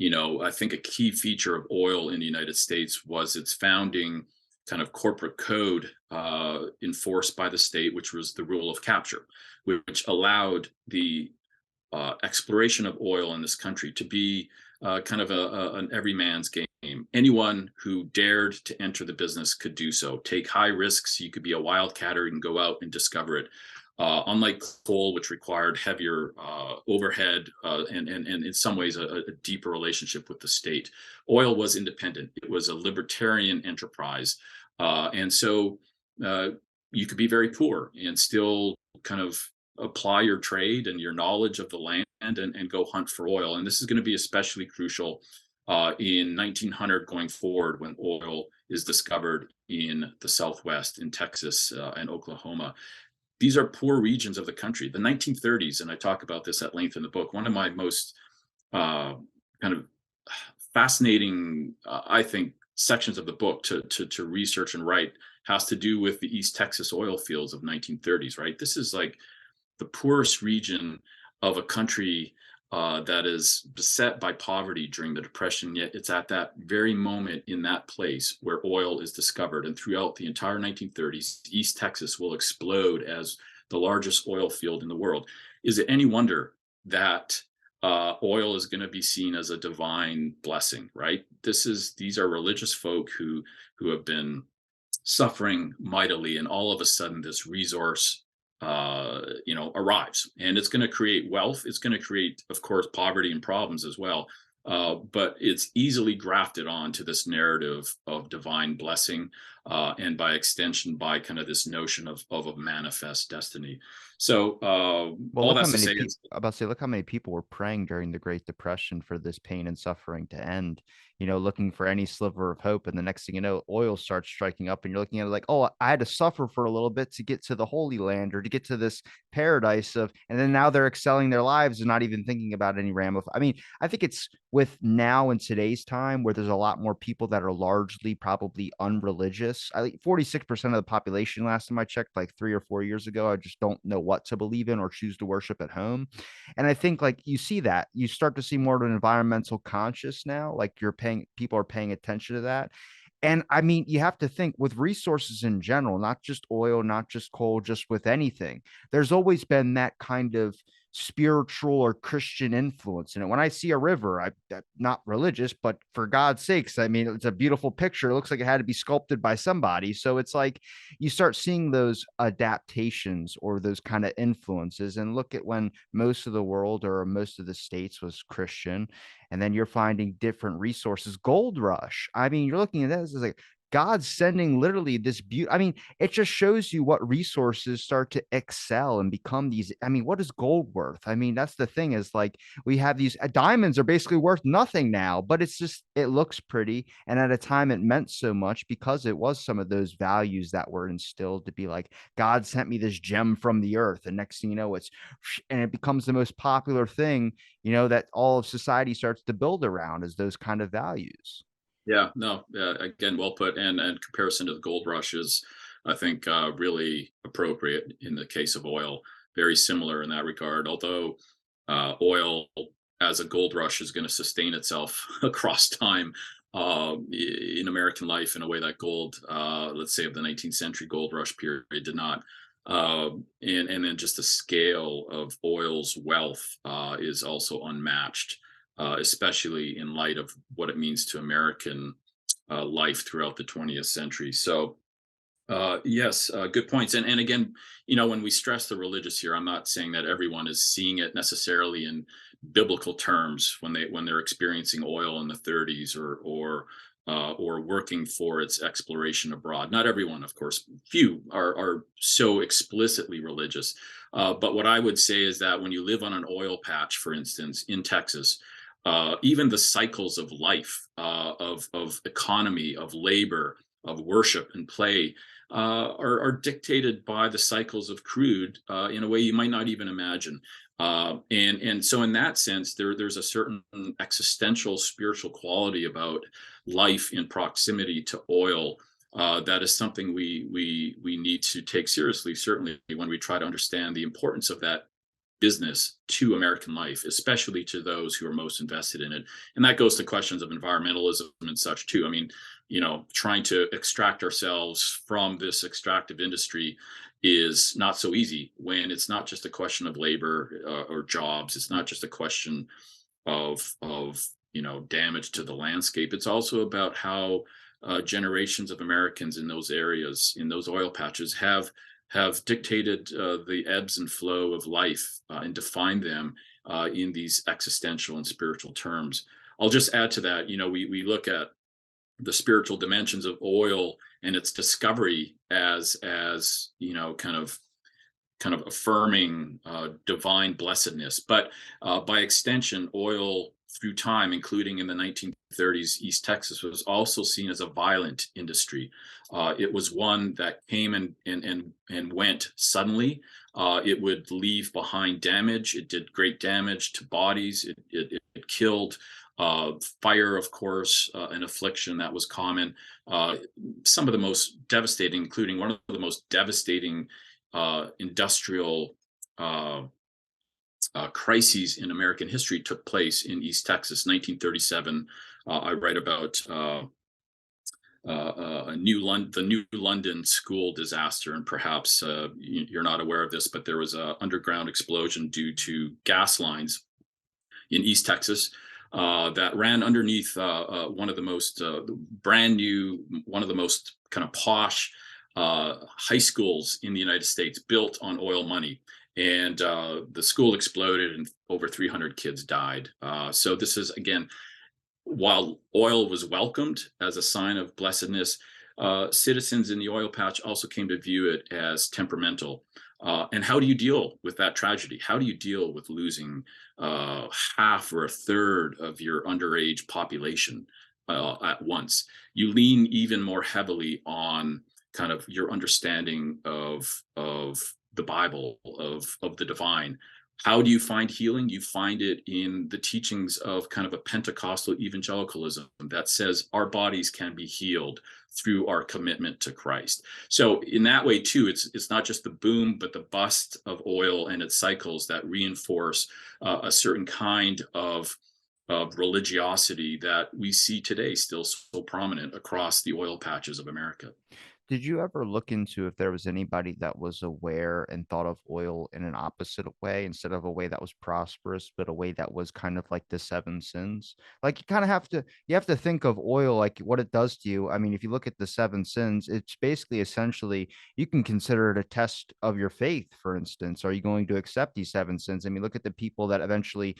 I think a key feature of oil in the United States was its founding kind of corporate code enforced by the state, which was the rule of capture, which allowed the exploration of oil in this country to be kind of an everyman's game. Anyone who dared to enter the business could do so, take high risks. You could be a wildcatter and go out and discover it. Unlike coal, which required heavier overhead and in some ways a deeper relationship with the state, oil was independent. It was a libertarian enterprise. And so you could be very poor and still kind of apply your trade and your knowledge of the land and go hunt for oil. And this is going to be especially crucial in 1900 going forward, when oil is discovered in the Southwest, in Texas and Oklahoma. These are poor regions of the country. The 1930s, and I talk about this at length in the book, one of my most kind of fascinating, I think, sections of the book to research and write has to do with the East Texas oil fields of 1930s, right? This is like the poorest region of a country that is beset by poverty during the Depression, yet it's at that very moment in that place where oil is discovered. And throughout the entire 1930s, East Texas will explode as the largest oil field in the world. Is it any wonder that oil is going to be seen as a divine blessing, right? These are religious folk who have been suffering mightily, and all of a sudden this resource arrives, and it's going to create wealth. It's going to create, of course, poverty and problems as well. But it's easily grafted onto this narrative of divine blessing, and by extension, by kind of this notion of a manifest destiny. So Well, all look how that's to many say people is, about to say, look how many people were praying during the Great Depression for this pain and suffering to end, looking for any sliver of hope. And the next thing you know, oil starts striking up, and you're looking at it like, oh, I had to suffer for a little bit to get to the Holy Land or to get to this paradise and then now they're excelling their lives and not even thinking about any I mean, I think it's with now in today's time where there's a lot more people that are largely probably unreligious. I think 46% of the population, last time I checked, like 3 or 4 years ago, I just don't know what to believe in or choose to worship at home. And I think like you see that you start to see more of an environmental conscious now, like people are paying attention to that. And I mean, you have to think with resources in general, not just oil, not just coal, just with anything, there's always been that kind of spiritual or Christian influence in it. When I see a river, I'm not religious, but for God's sakes, I mean, it's a beautiful picture. It looks like it had to be sculpted by somebody. So it's like you start seeing those adaptations or those kind of influences. And look at when most of the world or most of the states was Christian, and then you're finding different resources. Gold rush. I mean, you're looking at this as like God's sending literally this beauty. I mean, it just shows you what resources start to excel and become these. I mean, what is gold worth? I mean, that's the thing is like we have these diamonds are basically worth nothing now, but it's just, it looks pretty. And at a time it meant so much because it was some of those values that were instilled to be like, God sent me this gem from the earth. And next thing you know, and it becomes the most popular thing, that all of society starts to build around is those kind of values. Yeah, no, again, well put. And comparison to the gold rush is, I think, really appropriate in the case of oil. Very similar in that regard. Although oil, as a gold rush, is going to sustain itself across time in American life in a way that gold, let's say, of the 19th century gold rush period did not. And then just the scale of oil's wealth is also unmatched, especially in light of what it means to American life throughout the 20th century. So, yes, good points. And again, when we stress the religious here, I'm not saying that everyone is seeing it necessarily in biblical terms when they're experiencing oil in the 30s or working for its exploration abroad. Not everyone, of course. Few are so explicitly religious. But what I would say is that when you live on an oil patch, for instance, in Texas, even the cycles of life, of economy, of labor, of worship and play are dictated by the cycles of crude in a way you might not even imagine. And so in that sense, there's a certain existential spiritual quality about life in proximity to oil that is something we need to take seriously, certainly when we try to understand the importance of that business to American life, especially to those who are most invested in it. And that goes to questions of environmentalism and such too. I mean, trying to extract ourselves from this extractive industry is not so easy when it's not just a question of labor or jobs. It's not just a question of damage to the landscape. It's also about how generations of Americans in those areas, in those oil patches, have dictated the ebbs and flow of life and defined them in these existential and spiritual terms. I'll just add to that, we look at the spiritual dimensions of oil and its discovery as kind of affirming divine blessedness. But by extension, oil through time, including in the 1930s, East Texas was also seen as a violent industry. It was one that came and went suddenly. It would leave behind damage. It did great damage to bodies. It killed. Fire, of course, an affliction that was common. Some of the most devastating, including one of the most devastating industrial crises in American history, took place in East Texas, 1937. I write about the New London school disaster, and perhaps you're not aware of this, but there was an underground explosion due to gas lines in East Texas that ran underneath one of the most brand new, one of the most kind of posh high schools in the United States, built on oil money. And the school exploded and over 300 kids died. So this is, again, while oil was welcomed as a sign of blessedness, citizens in the oil patch also came to view it as temperamental. And how do you deal with that tragedy? How do you deal with losing half or a third of your underage population at once? You lean even more heavily on kind of your understanding of the Bible, of the divine. How do you find healing? You find it in the teachings of kind of a Pentecostal evangelicalism that says our bodies can be healed through our commitment to Christ. So in that way too, it's not just the boom, but the bust of oil and its cycles that reinforce a certain kind of of religiosity that we see today still so prominent across the oil patches of America. Did you ever look into if there was anybody that was aware and thought of oil in an opposite way instead of a way that was prosperous, but a way that was kind of like the seven sins? Like you kind of have to think of oil like what it does to you. I mean, if you look at the seven sins, it's basically essentially you can consider it a test of your faith, for instance. Are you going to accept these seven sins? I mean, look at the people that eventually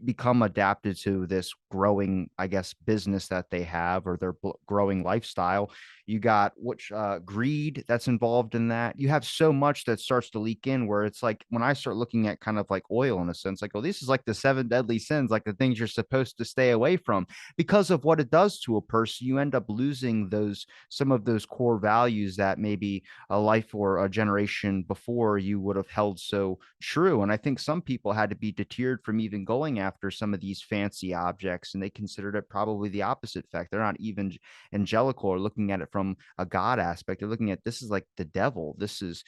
become adapted to this growing, I guess, business that they have or their growing lifestyle. You got which greed that's involved in that. You have so much that starts to leak in where it's like when I start looking at kind of like oil in a sense, like, oh, this is like the seven deadly sins, like the things you're supposed to stay away from because of what it does to a person. You end up losing those some of those core values that maybe a life or a generation before you would have held so true. And I think some people had to be deterred from even going after some of these fancy objects, and they considered it probably the opposite fact. They're not even angelical or looking at it from a God aspect. They're looking at this is like the devil. This is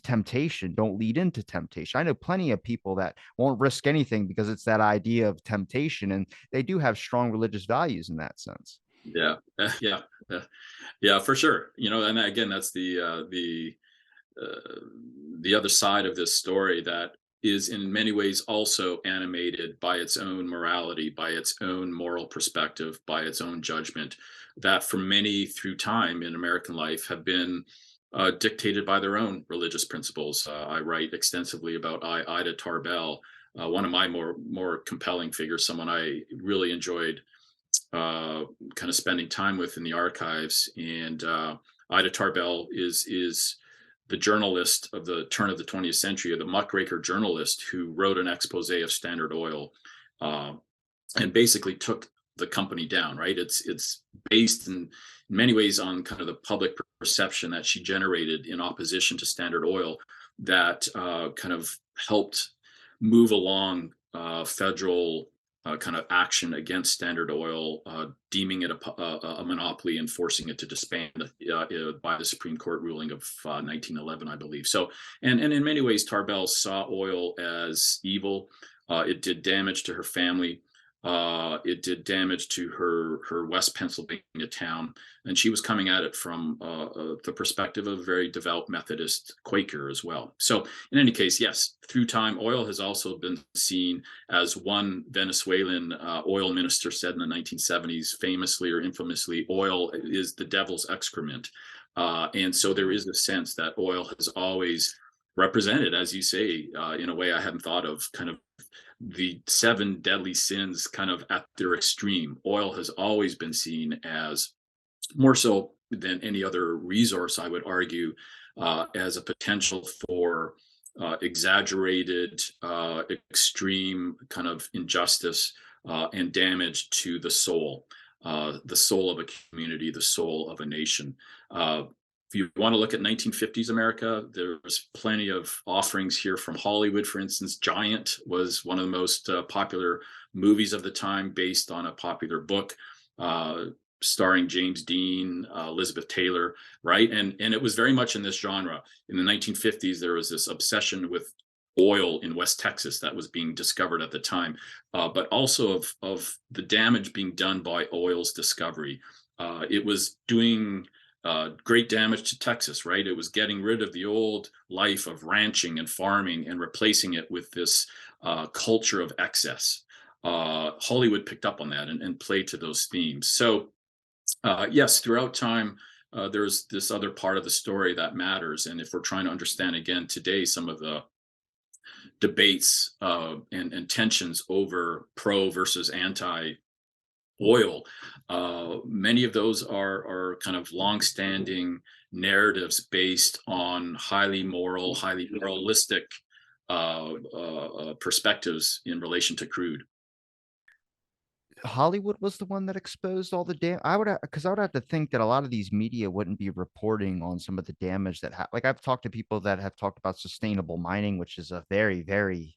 temptation. Don't lead into temptation. I know plenty of people that won't risk anything because it's that idea of temptation, and they do have strong religious values in that sense. Yeah, yeah, yeah, for sure. And again, that's uh, the other side of this story that is in many ways also animated by its own morality, by its own moral perspective, by its own judgment, that for many through time in American life have been dictated by their own religious principles. I write extensively about Ida Tarbell, one of my more compelling figures, someone I really enjoyed uh, kind of spending time with in the archives. And Ida Tarbell is the journalist of the turn of the 20th century, or the muckraker journalist who wrote an expose of Standard Oil, uh, and basically took the company down. Right? It's based in many ways on kind of the public perception that she generated in opposition to Standard Oil that kind of helped move along federal kind of action against Standard Oil, deeming it a monopoly and forcing it to disband by the Supreme Court ruling of 1911, I believe. So, and in many ways, Tarbell saw oil as evil. It did damage to her family. It did damage to her West Pennsylvania town, and she was coming at it from the perspective of a very devout Methodist Quaker as well. So, in any case, yes, through time, oil has also been seen, as one Venezuelan oil minister said in the 1970s, famously or infamously, oil is the devil's excrement. And so there is a sense that oil has always represented, as you say, in a way I hadn't thought of, kind of the seven deadly sins kind of at their extreme. Oil has always been seen as, more so than any other resource, I would argue, as a potential for exaggerated, extreme kind of injustice and damage to the soul of a community, the soul of a nation. If you want to look at 1950s America, there's plenty of offerings here from Hollywood. For instance, Giant was one of the most popular movies of the time, based on a popular book. Uh, Starring James Dean, Elizabeth Taylor, right? And it was very much in this genre. In the 1950s, there was this obsession with oil in West Texas that was being discovered at the time, but also of the damage being done by oil's discovery. It was doing great damage to Texas, right? It was getting rid of the old life of ranching and farming and replacing it with this culture of excess. Hollywood picked up on that and played to those themes. So yes, throughout time, there's this other part of the story that matters. And if we're trying to understand again today some of the debates and tensions over pro versus anti oil, many of those are kind of long-standing narratives based on highly moral, highly moralistic perspectives in relation to crude. Hollywood was the one that exposed all the I would because I would have to think that a lot of these media wouldn't be reporting on some of the damage that like I've talked to people that have talked about sustainable mining, which is a very, very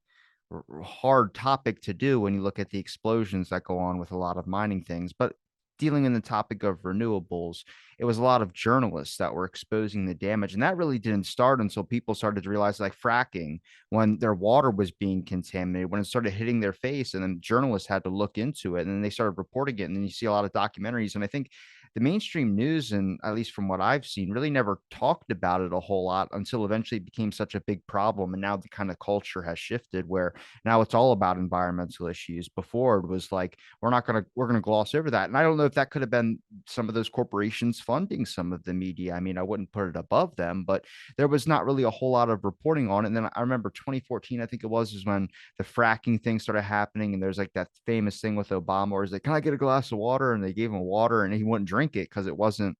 hard topic to do when you look at the explosions that go on with a lot of mining things. But dealing in the topic of renewables, it was a lot of journalists that were exposing the damage. And that really didn't start until people started to realize, like fracking, when their water was being contaminated, when it started hitting their face, and then journalists had to look into it, and then they started reporting it. And then you see a lot of documentaries. And I think the mainstream news, and at least from what I've seen, really never talked about it a whole lot until eventually it became such a big problem. And now the kind of culture has shifted where now it's all about environmental issues. Before it was like, we're gonna gloss over that. And I don't know if that could have been some of those corporations funding some of the media. I mean, I wouldn't put it above them, but there was not really a whole lot of reporting on it. And then I remember 2014, I think it was, is when the fracking thing started happening. And there's like that famous thing with Obama where he's like, "Can I get a glass of water?" And they gave him water and he wouldn't drink it because it wasn't.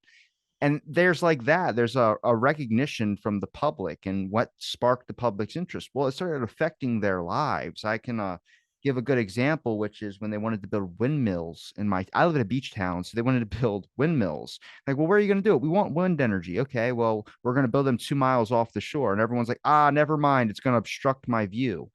And there's like that. There's a recognition from the public, and what sparked the public's interest. Well, it started affecting their lives. I can give a good example, which is when they wanted to build windmills in I live in a beach town, so they wanted to build windmills. Like, well, where are you going to do it? We want wind energy. Okay, well, we're going to build them 2 miles off the shore. And everyone's like, never mind. It's going to obstruct my view.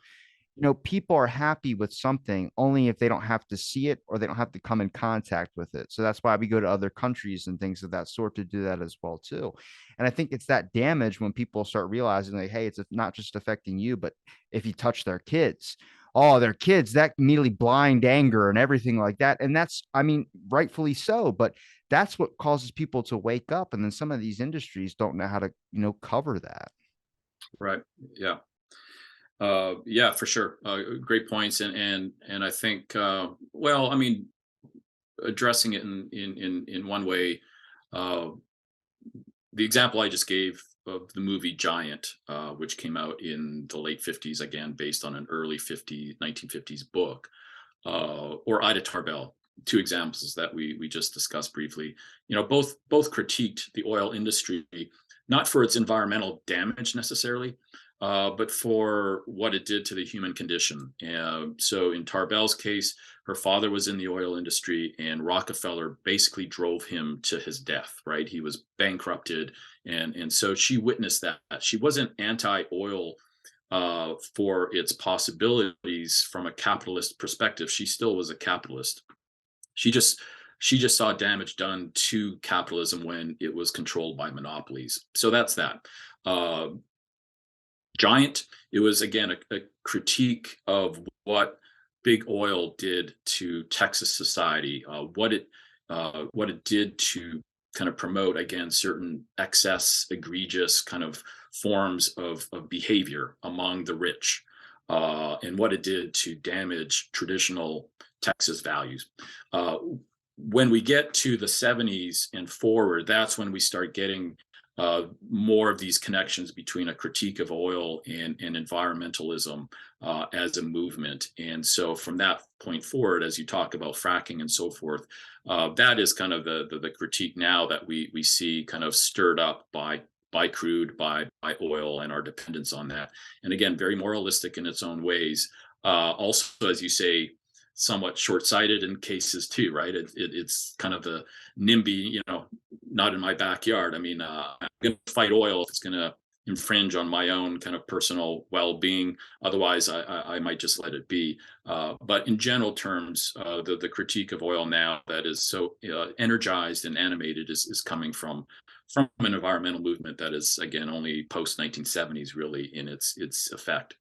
People are happy with something only if they don't have to see it or they don't have to come in contact with it. So that's why we go to other countries and things of that sort to do that as well too. And I think it's that damage when people start realizing, like, hey, it's not just affecting you, but if you touch their kids, their kids, that immediately blind anger and everything like that. And that's, I mean, rightfully so, but that's what causes people to wake up. And then some of these industries don't know how to, cover that. Right. Yeah. Yeah, for sure. Great points, and I think, well, I mean, addressing it in one way, uh, the example I just gave of the movie Giant, which came out in the late 50s, again based on an early 1950s book, or Ida Tarbell, two examples that we just discussed briefly. Both critiqued the oil industry, not for its environmental damage necessarily, but for what it did to the human condition. So in Tarbell's case, her father was in the oil industry, and Rockefeller basically drove him to his death. Right, he was bankrupted, and so she witnessed that. She wasn't anti-oil for its possibilities from a capitalist perspective. She still was a capitalist. She just she just saw damage done to capitalism when it was controlled by monopolies. So that's that. Uh, Giant, it was again a critique of what big oil did to Texas society, what it did to kind of promote again certain excess, egregious kind of forms of behavior among the rich, and what it did to damage traditional Texas values. Uh, when we get to the 70s and forward, that's when we start getting more of these connections between a critique of oil and environmentalism as a movement. And so from that point forward, as you talk about fracking and so forth, that is kind of the critique now that we see kind of stirred up by crude, by oil, and our dependence on that. And again, very moralistic in its own ways. Also, as you say, somewhat short-sighted in cases too, right? It's kind of the NIMBY, not in my backyard. I mean, I'm going to fight oil if it's going to infringe on my own kind of personal well-being. Otherwise, I might just let it be. But in general terms, the critique of oil now that is so energized and animated is coming from an environmental movement that is again only post 1970s really in its effect.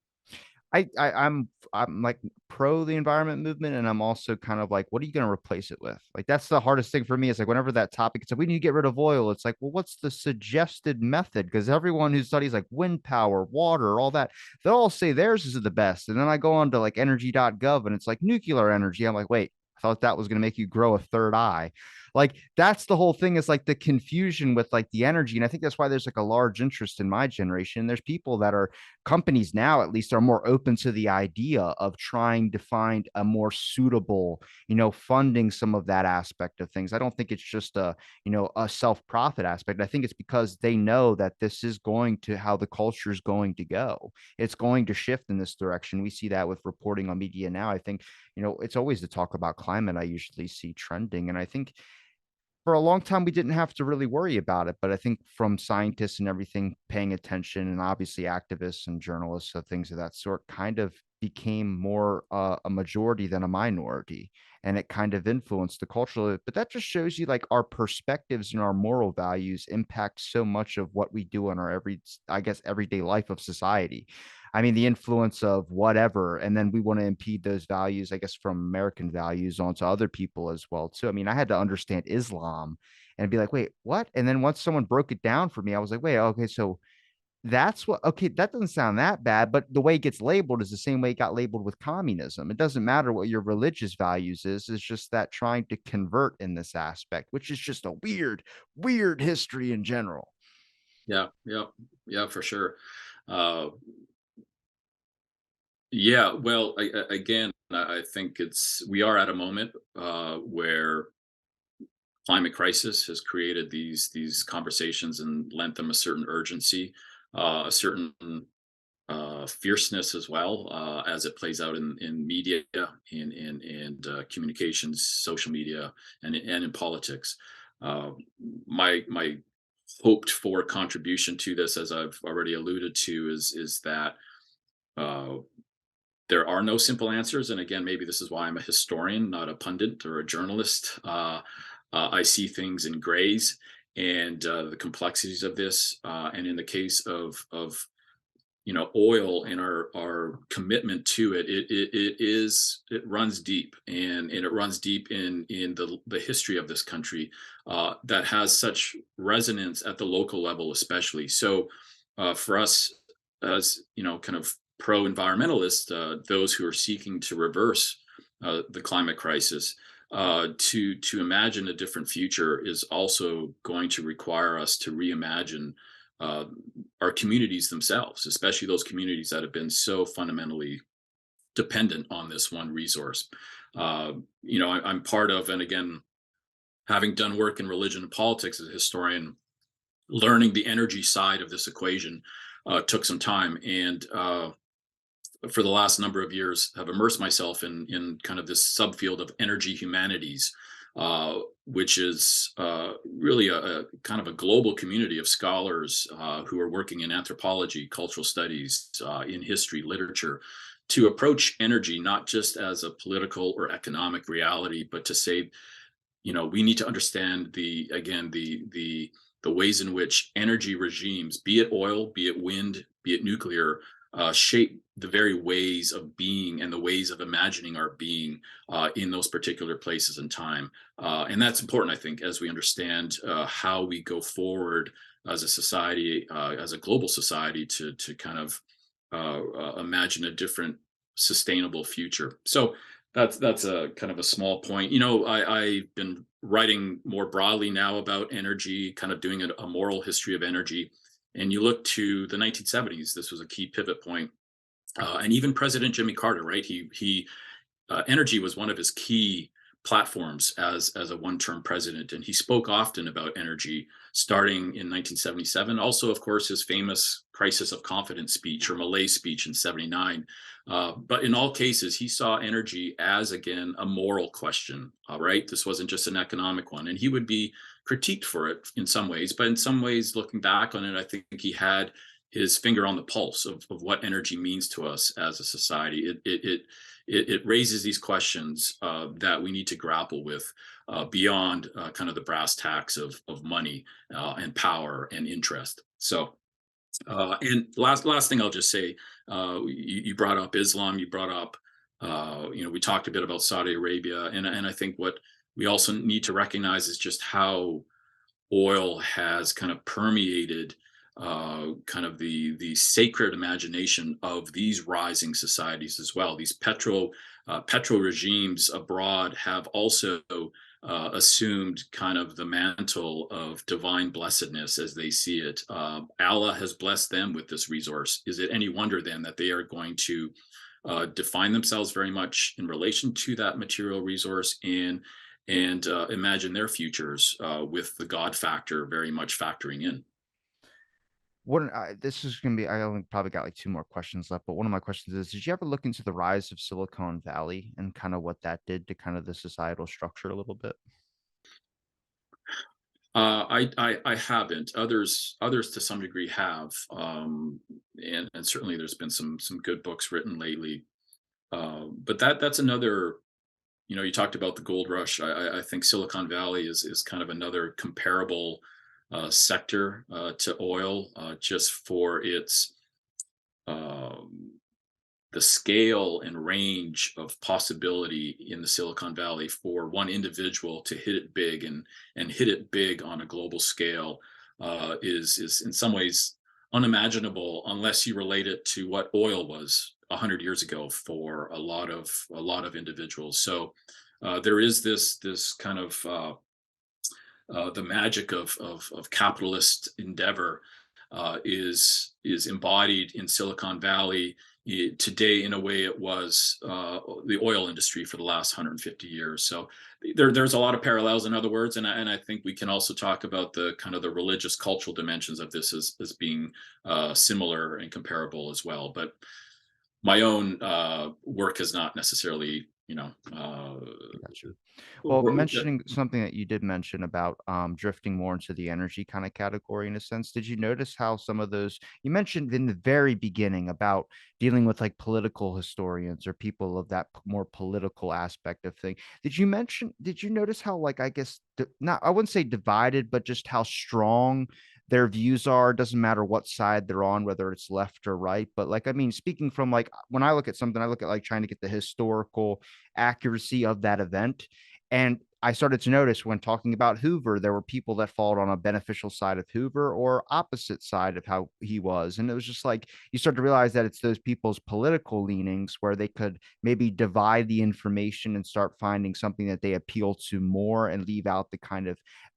I'm like pro the environment movement, and I'm also kind of like, what are you going to replace it with? Like, that's the hardest thing for me. Is like, whenever that topic, it's like, we need to get rid of oil. It's like, well, what's the suggested method? Because everyone who studies like wind power, water, all that, they all say theirs is the best. And then I go on to like energy.gov and it's like nuclear energy. I'm like, wait, I thought that was going to make you grow a third eye. Like, that's the whole thing, is like the confusion with like the energy. And I think that's why there's like a large interest in my generation. There's people that are, companies now at least, are more open to the idea of trying to find a more suitable, funding some of that aspect of things. I don't think it's just a self-profit aspect. I think it's because they know that this is going to how the culture is going to go. It's going to shift in this direction. We see that with reporting on media now. I think, it's always the talk about climate I usually see trending. And I think for a long time we didn't have to really worry about it, but I think from scientists and everything paying attention, and obviously activists and journalists, so things of that sort, kind of became more a majority than a minority, and it kind of influenced the cultural. But that just shows you like our perspectives and our moral values impact so much of what we do in our I guess, everyday life of society. I mean, the influence of whatever, and then we want to impede those values, I guess, from American values onto other people as well, too. I mean, I had to understand Islam and be like, wait, what? And then once someone broke it down for me, I was like, wait, okay, so that's what, okay, that doesn't sound that bad, but the way it gets labeled is the same way it got labeled with communism. It doesn't matter what your religious values is, it's just that trying to convert in this aspect, which is just a weird, weird history in general. Yeah, yeah, yeah, for sure. Uh, yeah, well, again, I think we are at a moment where climate crisis has created these conversations and lent them a certain urgency, a certain fierceness as well, as it plays out in media, in communications, social media, and in politics. Uh, my hoped for contribution to this, as I've already alluded to, is that uh, there are no simple answers. And again, maybe this is why I'm a historian, not a pundit or a journalist. I see things in grays and the complexities of this. And in the case of oil and our commitment to it runs deep, and it runs deep in the history of this country, that has such resonance at the local level, especially so. For us, as kind of pro environmentalists, those who are seeking to reverse the climate crisis, to imagine a different future is also going to require us to reimagine uh, our communities themselves, especially those communities that have been so fundamentally dependent on this one resource. I'm part of, and again, having done work in religion and politics as a historian, learning the energy side of this equation took some time. And for the last number of years have immersed myself in kind of this subfield of energy humanities, which is really a kind of a global community of scholars who are working in anthropology, cultural studies, in history, literature, to approach energy not just as a political or economic reality, but to say, we need to understand the ways in which energy regimes, be it oil, be it wind, be it nuclear, shape the very ways of being and the ways of imagining our being in those particular places and time. And that's important, I think, as we understand how we go forward as a society, as a global society, to kind of imagine a different sustainable future. So that's a kind of a small point. I've been writing more broadly now about energy, kind of doing a moral history of energy. And you look to the 1970s, this was a key pivot point. And even President Jimmy Carter, right? He energy was one of his key platforms as a one-term president, and he spoke often about energy starting in 1977. Also, of course, his famous crisis of confidence speech or malaise speech in 79. But in all cases, he saw energy as, again, a moral question. All right, this wasn't just an economic one, and he would be critiqued for it in some ways, but in some ways, looking back on it, I think he had his finger on the pulse of what energy means to us as a society. It raises these questions that we need to grapple with beyond kind of the brass tacks of money and power and interest. So, and last thing I'll just say, you brought up Islam, you brought up, we talked a bit about Saudi Arabia, and I think what we also need to recognize is just how oil has kind of permeated kind of the sacred imagination of these rising societies as well. These petro regimes abroad have also assumed kind of the mantle of divine blessedness as they see it. Allah has blessed them with this resource. Is it any wonder then that they are going to define themselves very much in relation to that material resource and imagine their futures with the God factor very much factoring in? This is going to be, I only probably got like two more questions left, but one of my questions is, did you ever look into the rise of Silicon Valley and kind of what that did to kind of the societal structure a little bit? I haven't. Others to some degree have, and certainly there's been some good books written lately But that's another. You talked about the gold rush. I think Silicon Valley is kind of another comparable sector to oil, just for its um, the scale and range of possibility in the Silicon Valley for one individual to hit it big and hit it big on a global scale is in some ways unimaginable unless you relate it to what oil was 100 years ago for a lot of individuals. So there is this kind of the magic of capitalist endeavor is embodied in Silicon Valley today in a way it was the oil industry for the last 150 years. So there's a lot of parallels, in other words, and I think we can also talk about the kind of the religious cultural dimensions of this as being similar and comparable as well. But my own work is not necessarily, Gotcha. Well, yeah. mentioning something that you did mention about drifting more into the energy kind of category in a sense, did you notice how some of those you mentioned in the very beginning about dealing with like political historians or people of that more political aspect of thing? Did you notice how, like, I guess, not, I wouldn't say divided, but just how strong their views are? Doesn't matter what side they're on, whether it's left or right. But like, I mean, speaking from like when I look at something, I look at like trying to get the historical accuracy of that event. And I started to notice when talking about Hoover, there were people that followed on a beneficial side of Hoover or opposite side of how he was. And it was just like you start to realize that it's those people's political leanings where they could maybe divide the information and start finding something that they appeal to more and leave out the kind of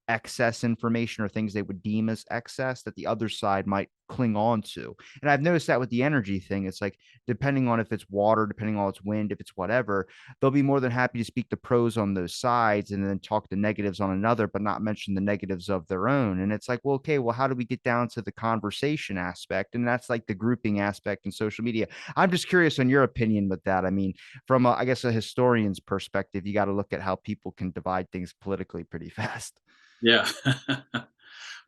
excess information or things they would deem as excess that the other side might cling on to. And I've noticed that with the energy thing, it's like depending on if it's water, depending on it's wind, if it's whatever, they'll be more than happy to speak the pros on those sides and then talk the negatives on another, but not mention the negatives of their own. And it's like, well, okay, well, how do we get down to the conversation aspect? And that's like the grouping aspect in social media. I'm just curious on your opinion with that. I mean, from I guess a historian's perspective, you got to look at how people can divide things politically pretty fast. Yeah.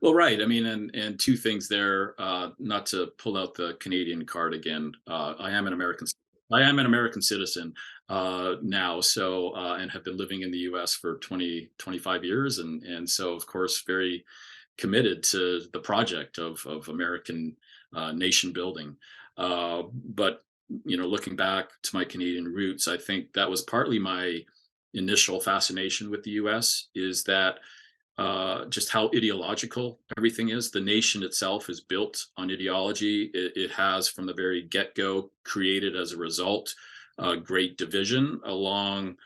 Well, right. I mean, and two things there. Not to pull out the Canadian card again. I am an American citizen now, so and have been living in the U.S. for 25 years, and so of course very committed to the project of American nation building. But looking back to my Canadian roots, I think that was partly my initial fascination with the U.S. is that just how ideological everything is. The nation itself is built on ideology. It has, from the very get go, created as a result great division along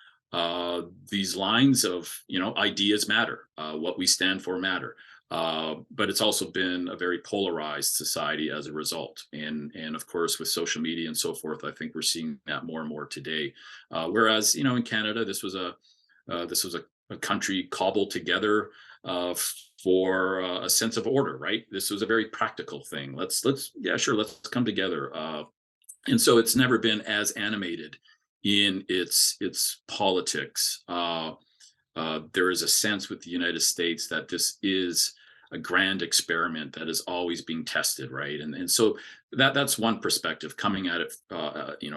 these lines of, ideas matter, what we stand for matter. But it's also been a very polarized society as a result, and of course with social media and so forth, I think we're seeing that more and more today. Whereas in Canada, this was a country cobbled together uh, for a sense of order, right? This was a very practical thing. Yeah, sure, let's come together. And so it's never been as animated in its politics. There is a sense with the United States that this is a grand experiment that is always being tested, right? And so that's one perspective coming at it,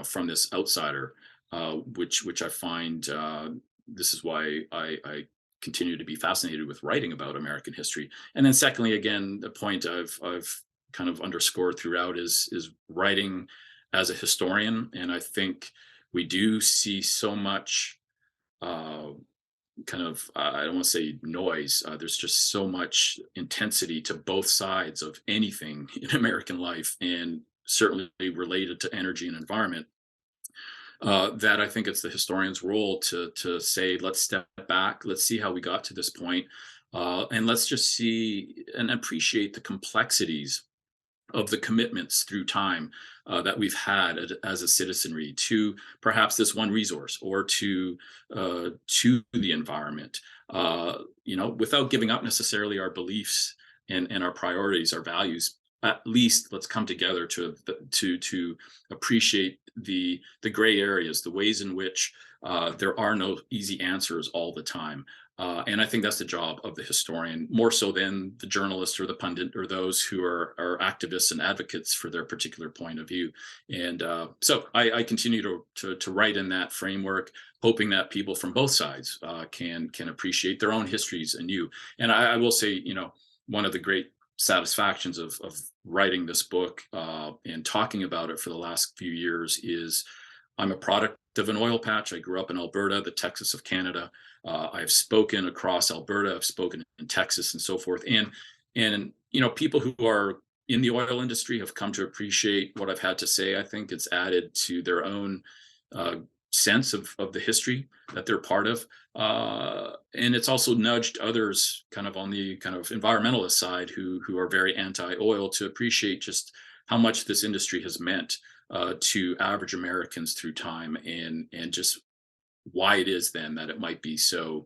from this outsider, which I find. This is why I continue to be fascinated with writing about American history. And then, secondly, again, the point I've kind of underscored throughout is writing as a historian, and I think we do see so much. Uh, Kind of I don't want to say noise. There's just so much intensity to both sides of anything in American life, and certainly related to energy and environment. That I think it's the historian's role to say, let's step back, let's see how we got to this point, and let's just see and appreciate the complexities of the commitments through time that we've had as a citizenry to perhaps this one resource or to the environment. Without giving up necessarily our beliefs and our priorities, our values. At least let's come together to appreciate the gray areas, the ways in which There are no easy answers all the time. And I think that's the job of the historian, more so than the journalist or the pundit or those who are activists and advocates for their particular point of view. And so I continue to write in that framework, hoping that people from both sides can appreciate their own histories anew. And I will say, one of the great satisfactions of writing this book and talking about it for the last few years is I'm a product of an oil patch. I grew up in Alberta, the Texas of Canada. I've spoken across Alberta. I've spoken in Texas and so forth. And people who are in the oil industry have come to appreciate what I've had to say. I think it's added to their own uh, sense of the history that they're part of. And it's also nudged others kind of on the kind of environmentalist side who are very anti-oil to appreciate just how much this industry has meant to average Americans through time, and just why it is then that it might be so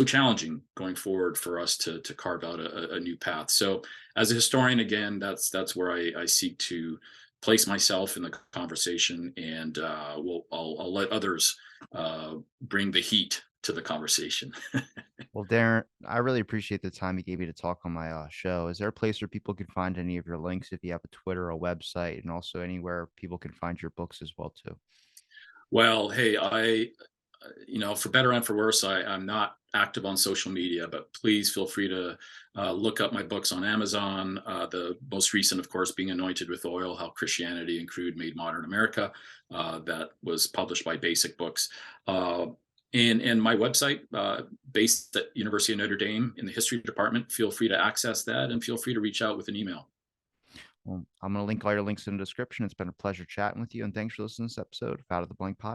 challenging going forward for us to carve out a new path. So as a historian, again, that's where I seek to place myself in the conversation, and I'll let others bring the heat to the conversation. Well, Darren, I really appreciate the time you gave me to talk on my show. Is there a place where people can find any of your links if you have a Twitter or website, and also anywhere people can find your books as well too? Well, hey, for better and for worse, I'm not active on social media, but please feel free to look up my books on Amazon. The most recent, of course, being Anointed with Oil: How Christianity and Crude Made Modern America. That was published by Basic Books. And my website, based at University of Notre Dame in the history department. Feel free to access that, and feel free to reach out with an email. Well, I'm going to link all your links in the description. It's been a pleasure chatting with you, and thanks for listening to this episode of Out of the Blank Pod.